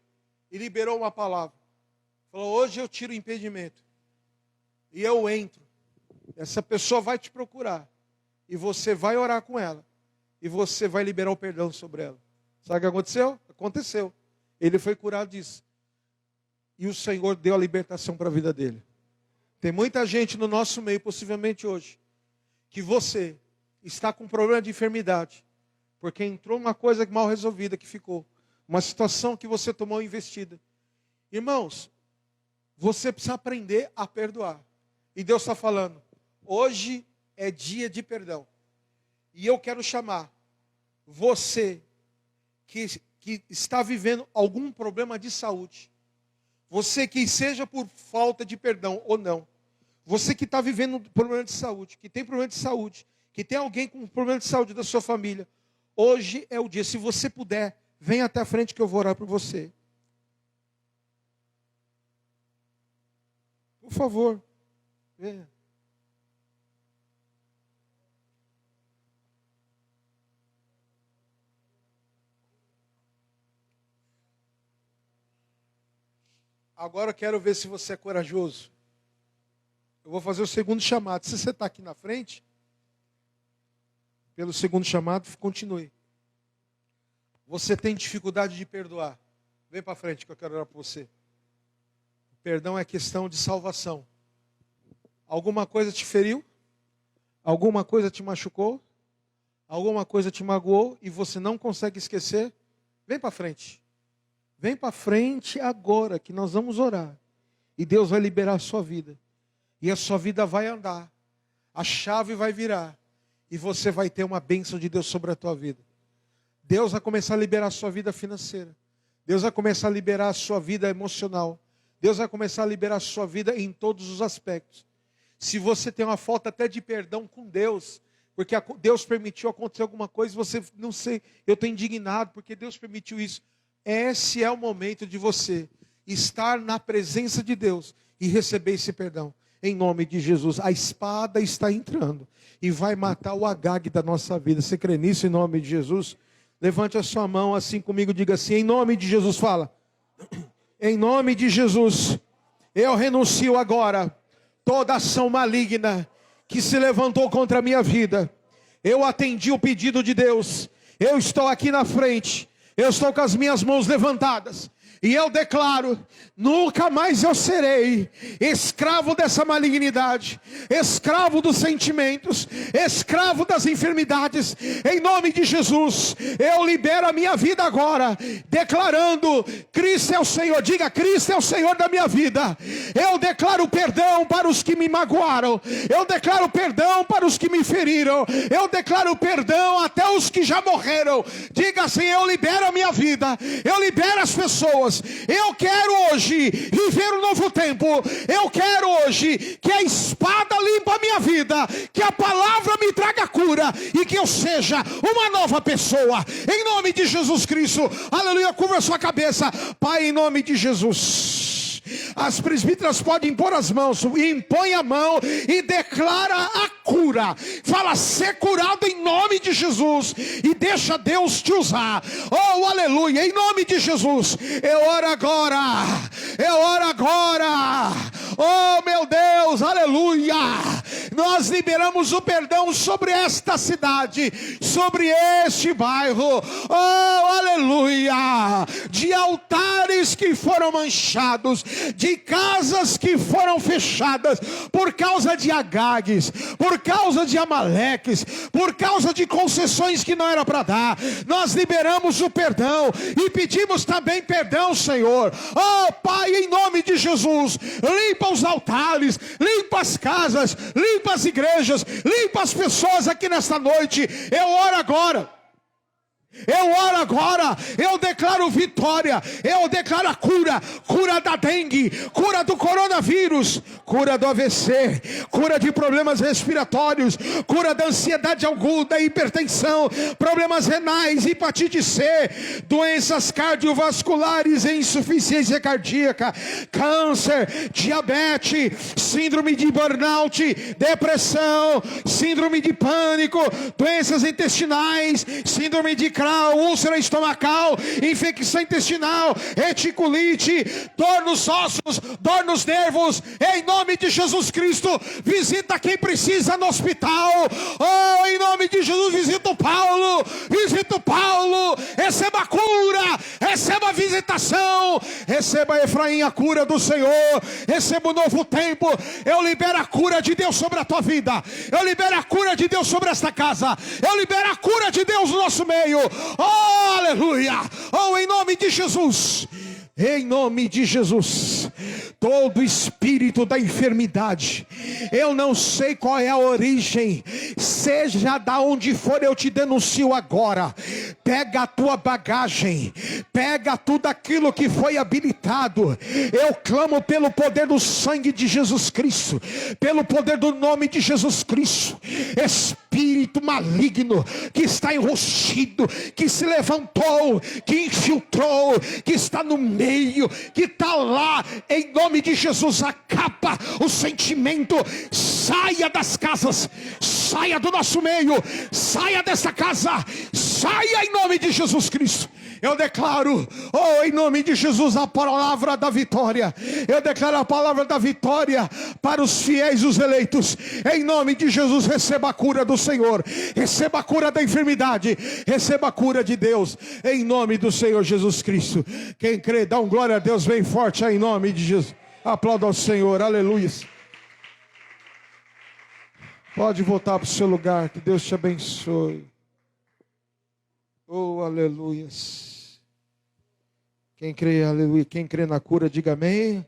Speaker 2: e liberou uma palavra. Falou, hoje eu tiro o impedimento. E eu entro. Essa pessoa vai te procurar. E você vai orar com ela. E você vai liberar o perdão sobre ela. Sabe o que aconteceu? Aconteceu. Ele foi curado disso. E o Senhor deu a libertação para a vida dele. Tem muita gente no nosso meio, possivelmente hoje, que você está com problema de enfermidade. Porque entrou uma coisa mal resolvida que ficou. Uma situação que você tomou investida. Irmãos, você precisa aprender a perdoar. E Deus está falando, hoje é dia de perdão. E eu quero chamar você que está vivendo algum problema de saúde. Você que seja por falta de perdão ou não. Você que está vivendo um problema de saúde, que tem problema de saúde, que tem alguém com problema de saúde da sua família. Hoje é o dia, se você puder, venha até a frente que eu vou orar por você. Por favor, venha. Agora eu quero ver se você é corajoso. Eu vou fazer o segundo chamado. Se você está aqui na frente, pelo segundo chamado, continue. Você tem dificuldade de perdoar. Vem para frente que eu quero orar por você. Perdão é questão de salvação. Alguma coisa te feriu? Alguma coisa te machucou? Alguma coisa te magoou e você não consegue esquecer? Vem para frente. Vem para frente agora que nós vamos orar. E Deus vai liberar a sua vida. E a sua vida vai andar. A chave vai virar. E você vai ter uma bênção de Deus sobre a tua vida. Deus vai começar a liberar a sua vida financeira. Deus vai começar a liberar a sua vida emocional. Deus vai começar a liberar a sua vida em todos os aspectos. Se você tem uma falta até de perdão com Deus, porque Deus permitiu acontecer alguma coisa, você, não sei, eu estou indignado porque Deus permitiu isso. Esse é o momento de você estar na presença de Deus e receber esse perdão. Em nome de Jesus, a espada está entrando e vai matar o Agag da nossa vida. Você crê nisso em nome de Jesus? Levante a sua mão assim comigo, diga assim, em nome de Jesus, fala. Em nome de Jesus, eu renuncio agora toda ação maligna que se levantou contra a minha vida. Eu atendi o pedido de Deus. Eu estou aqui na frente. Eu estou com as minhas mãos levantadas. E eu declaro, nunca mais eu serei escravo dessa malignidade, escravo dos sentimentos, escravo das enfermidades. Em nome de Jesus, eu libero a minha vida agora, declarando, Cristo é o Senhor. Diga, Cristo é o Senhor da minha vida. Eu declaro perdão para os que me magoaram. Eu declaro perdão para os que me feriram. Eu declaro perdão até os que já morreram. Diga assim, eu libero a minha vida. Eu libero as pessoas. Eu quero hoje viver um novo tempo. Eu quero hoje que a espada limpa a minha vida, que a palavra me traga cura e que eu seja uma nova pessoa. Em nome de Jesus Cristo. Aleluia. Curva a sua cabeça. Pai, em nome de Jesus. As presbíteras podem impor as mãos, impõe a mão e declara a cura. Fala, ser curado em nome de Jesus e deixa Deus te usar. Oh, aleluia, em nome de Jesus. Eu oro agora, eu oro agora. Oh, meu Deus, aleluia. Nós liberamos o perdão sobre esta cidade, sobre este bairro. Oh, aleluia. De altares que foram manchados, de casas que foram fechadas por causa de Agagues, por causa de Amaleques, por causa de concessões que não era para dar. Nós liberamos o perdão e pedimos também perdão, Senhor. Oh, Pai, em nome de Jesus, limpa os altares, limpa as casas, limpa as igrejas, limpa as pessoas aqui nesta noite. Eu oro agora. Eu oro agora, eu declaro vitória, eu declaro a cura, cura da dengue, cura do coronavírus, cura do AVC, cura de problemas respiratórios, cura da ansiedade aguda, hipertensão, problemas renais, hepatite C, doenças cardiovasculares, insuficiência cardíaca, câncer, diabetes, síndrome de burnout, depressão, síndrome de pânico, doenças intestinais, síndrome de úlcera estomacal, infecção intestinal, reticulite, dor nos ossos, dor nos nervos. Em nome de Jesus Cristo, visita quem precisa no hospital. Oh, em nome de Jesus, visita o Paulo, receba a cura, receba a visitação, receba, Efraim, a cura do Senhor, receba um novo tempo. Eu libero a cura de Deus sobre a tua vida, eu libero a cura de Deus sobre esta casa, eu libero a cura de Deus no nosso meio. Oh, aleluia. Oh, em nome de Jesus. Em nome de Jesus, todo espírito da enfermidade, eu não sei qual é a origem, seja da onde for, eu te denuncio agora. Pega a tua bagagem, pega tudo aquilo que foi habilitado. Eu clamo pelo poder do sangue de Jesus Cristo, pelo poder do nome de Jesus Cristo. Espírito maligno que está enrustido, que se levantou, que infiltrou, que está no meio, que está lá, em nome de Jesus, acaba o sentimento. Saia das casas, saia do nosso meio, saia dessa casa, saia em nome de Jesus Cristo. Eu declaro, oh, em nome de Jesus, a palavra da vitória. Eu declaro a palavra da vitória para os fiéis, os eleitos. Em nome de Jesus, receba a cura do Senhor, receba a cura da enfermidade, receba a cura de Deus, em nome do Senhor Jesus Cristo. Quem crê, dá um glória a Deus bem forte, em nome de Jesus. Aplauda ao Senhor, aleluia. Pode voltar para o seu lugar, que Deus te abençoe. Oh, aleluia. Quem crê, aleluia. Quem crê na cura, diga amém.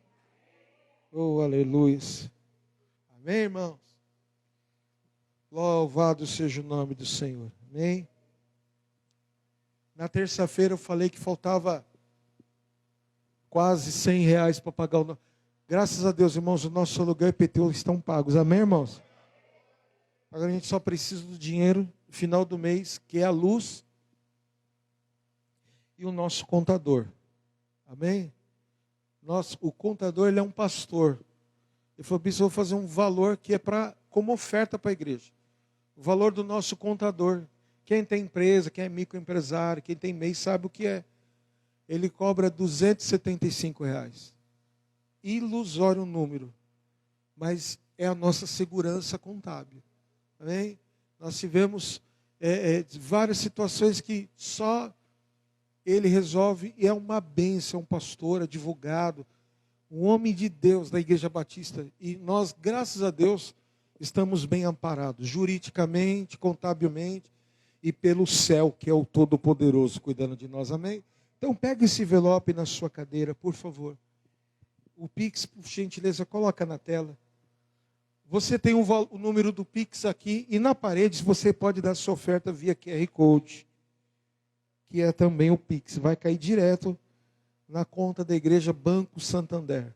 Speaker 2: Oh, aleluia. Amém, irmãos? Louvado seja o nome do Senhor. Amém? Na terça-feira eu falei que faltava quase R$ 100 para pagar o... Graças a Deus, irmãos, o nosso aluguel e IPTU estão pagos. Amém, irmãos? Agora a gente só precisa do dinheiro no final do mês, que é a luz e o nosso contador. Amém? O contador, ele é um pastor. Ele falou, bispo, eu vou fazer um valor que é como oferta para a igreja. O valor do nosso contador. Quem tem empresa, quem é microempresário, quem tem MEI, sabe o que é. Ele cobra R$ 275. Ilusório número. Mas é a nossa segurança contábil. Amém? Nós tivemos várias situações que só ele resolve, e é uma bênção, um pastor, advogado, um homem de Deus da Igreja Batista. E nós, graças a Deus, estamos bem amparados, juridicamente, contabilmente, e pelo céu, que é o Todo-Poderoso, cuidando de nós. Amém? Então, pega esse envelope na sua cadeira, por favor. O Pix, por gentileza, coloca na tela. Você tem o número do Pix aqui, e na parede você pode dar sua oferta via QR Code, que é também o Pix. Vai cair direto na conta da igreja Banco Santander.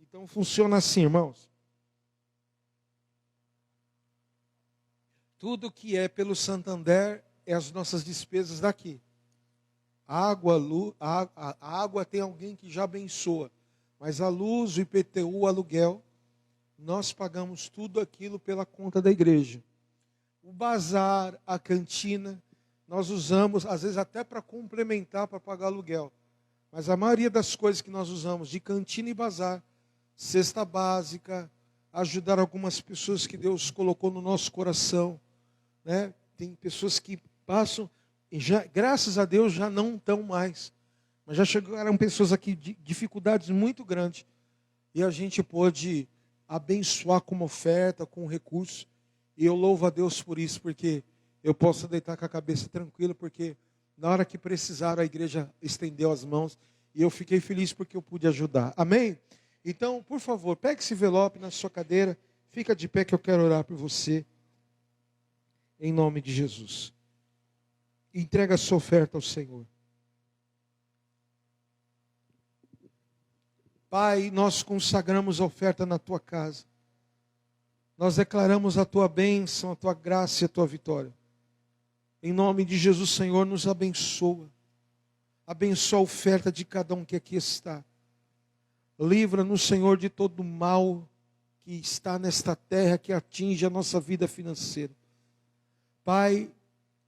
Speaker 2: Então funciona assim, irmãos. Tudo que é pelo Santander é as nossas despesas daqui. Água, a água tem alguém que já abençoa. Mas a luz, o IPTU, o aluguel, nós pagamos tudo aquilo pela conta da igreja. O bazar, a cantina, nós usamos, às vezes até para complementar, para pagar aluguel. Mas a maioria das coisas que nós usamos de cantina e bazar, cesta básica, ajudar algumas pessoas que Deus colocou no nosso coração, né? Tem pessoas que passam, e já, graças a Deus, já não estão mais. Mas já chegaram pessoas aqui de dificuldades muito grandes. E a gente pôde abençoar com uma oferta, com um recurso. E eu louvo a Deus por isso, porque eu posso deitar com a cabeça tranquila, porque na hora que precisaram, a igreja estendeu as mãos. E eu fiquei feliz porque eu pude ajudar. Amém? Então, por favor, pegue esse envelope na sua cadeira. Fica de pé que eu quero orar por você. Em nome de Jesus. Entrega a sua oferta ao Senhor. Pai, nós consagramos a oferta na tua casa. Nós declaramos a tua bênção, a tua graça e a tua vitória. Em nome de Jesus, Senhor, nos abençoa. Abençoa a oferta de cada um que aqui está. Livra-nos, Senhor, de todo mal que está nesta terra, que atinge a nossa vida financeira. Pai,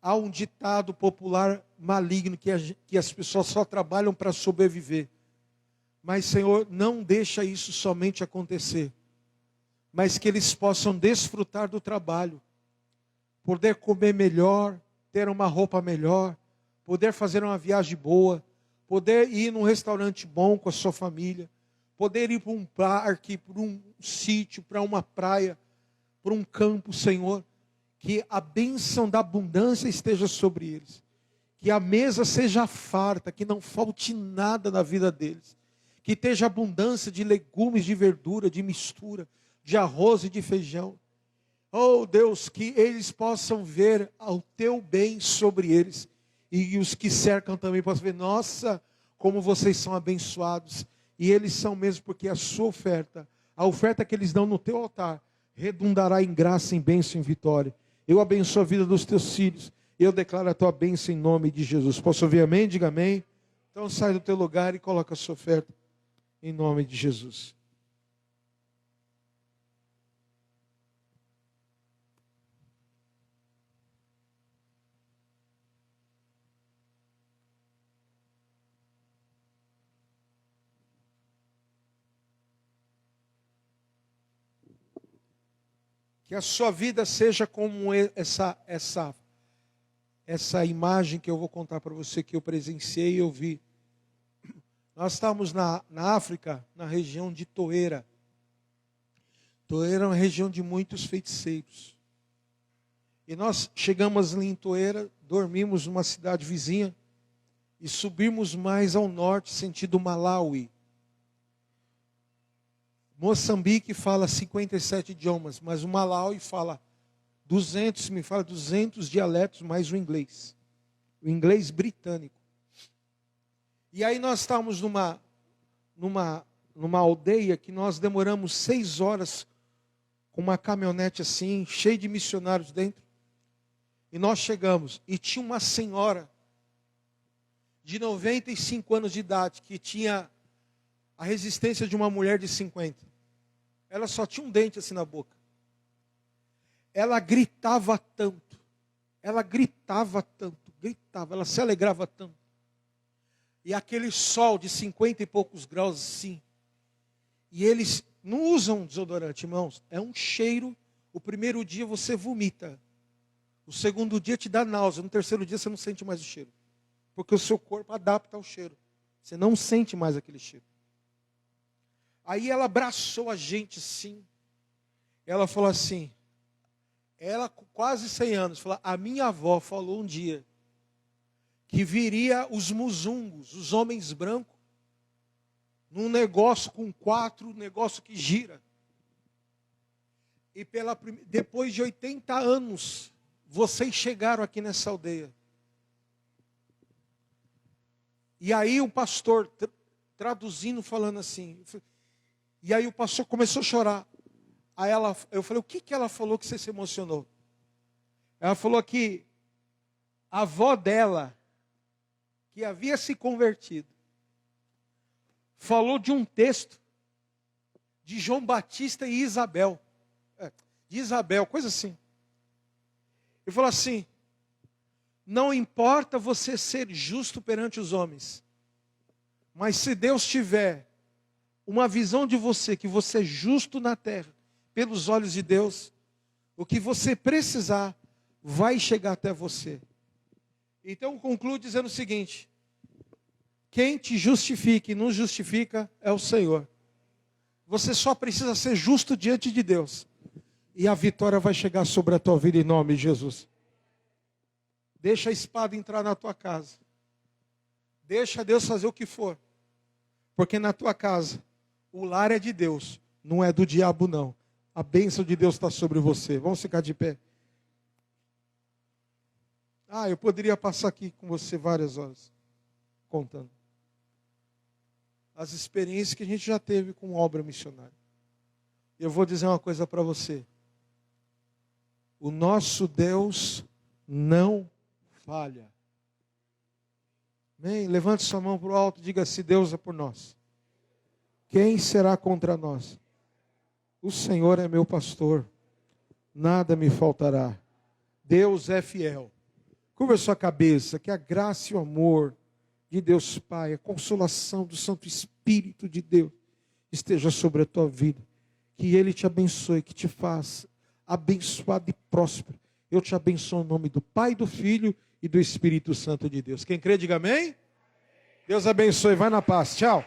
Speaker 2: há um ditado popular maligno que as pessoas só trabalham para sobreviver. Mas, Senhor, não deixa isso somente acontecer, mas que eles possam desfrutar do trabalho, poder comer melhor, ter uma roupa melhor, poder fazer uma viagem boa, poder ir num restaurante bom com a sua família, poder ir para um parque, para um sítio, para uma praia, para um campo, Senhor, que a bênção da abundância esteja sobre eles, que a mesa seja farta, que não falte nada na vida deles, que esteja abundância de legumes, de verdura, de mistura, de arroz e de feijão. Oh Deus, que eles possam ver o teu bem sobre eles, e os que cercam também possam ver, nossa, como vocês são abençoados, e eles são mesmo, porque a sua oferta, a oferta que eles dão no teu altar, redundará em graça, em bênção, em vitória. Eu abençoo a vida dos teus filhos, e eu declaro a tua bênção em nome de Jesus. Posso ouvir amém? Diga amém. Então sai do teu lugar e coloca a sua oferta em nome de Jesus. Que a sua vida seja como essa imagem que eu vou contar para você, que eu presenciei e eu vi. Nós estávamos na África, na região de Toeira. Toeira é uma região de muitos feiticeiros. E nós chegamos ali em Toeira, dormimos numa cidade vizinha e subimos mais ao norte, sentido Malawi. Moçambique fala 57 idiomas, mas o Malawi fala 200 dialetos mais o inglês. O o inglês britânico. E aí nós estávamos numa aldeia que nós demoramos 6 horas com uma caminhonete assim, cheia de missionários dentro. E nós chegamos e tinha uma senhora de 95 anos de idade que tinha a resistência de uma mulher de 50. Ela só tinha um dente assim na boca. Ela gritava tanto, ela se alegrava tanto. E aquele sol de 50 e poucos graus assim. E eles não usam desodorante, irmãos. É um cheiro. O primeiro dia você vomita. O segundo dia te dá náusea. No terceiro dia você não sente mais o cheiro. Porque o seu corpo adapta ao cheiro. Você não sente mais aquele cheiro. Aí ela abraçou a gente assim. Ela falou assim. Ela com quase 100 anos. Falou, a minha avó falou um dia que viria os muzungos, os homens brancos, num negócio com 4, negócio que gira. E depois de 80 anos, vocês chegaram aqui nessa aldeia. E aí o pastor, traduzindo, falando assim. E aí o pastor começou a chorar. Aí eu falei, o que ela falou que você se emocionou? Ela falou que a avó dela, que havia se convertido, falou de um texto de João Batista e Isabel. De Isabel, coisa assim. Ele falou assim, não importa você ser justo perante os homens, mas se Deus tiver uma visão de você, que você é justo na terra, pelos olhos de Deus, o que você precisar vai chegar até você. Então concluo dizendo o seguinte, quem te justifica e nos justifica é o Senhor. Você só precisa ser justo diante de Deus. E a vitória vai chegar sobre a tua vida em nome de Jesus. Deixa a espada entrar na tua casa. Deixa Deus fazer o que for. Porque na tua casa, o lar é de Deus, não é do diabo não. A bênção de Deus está sobre você. Vamos ficar de pé. Eu poderia passar aqui com você várias horas, contando as experiências que a gente já teve com obra missionária. Eu vou dizer uma coisa para você. O nosso Deus não falha. Amém? Levante sua mão para o alto e diga, se Deus é por nós, quem será contra nós? O Senhor é meu pastor, nada me faltará. Deus é fiel. Curva a sua cabeça, que a graça e o amor de Deus Pai, a consolação do Santo Espírito de Deus esteja sobre a tua vida. Que Ele te abençoe, que te faça abençoado e próspero. Eu te abençoo em nome do Pai, do Filho e do Espírito Santo de Deus. Quem crê, diga amém. Deus abençoe, vai na paz, tchau.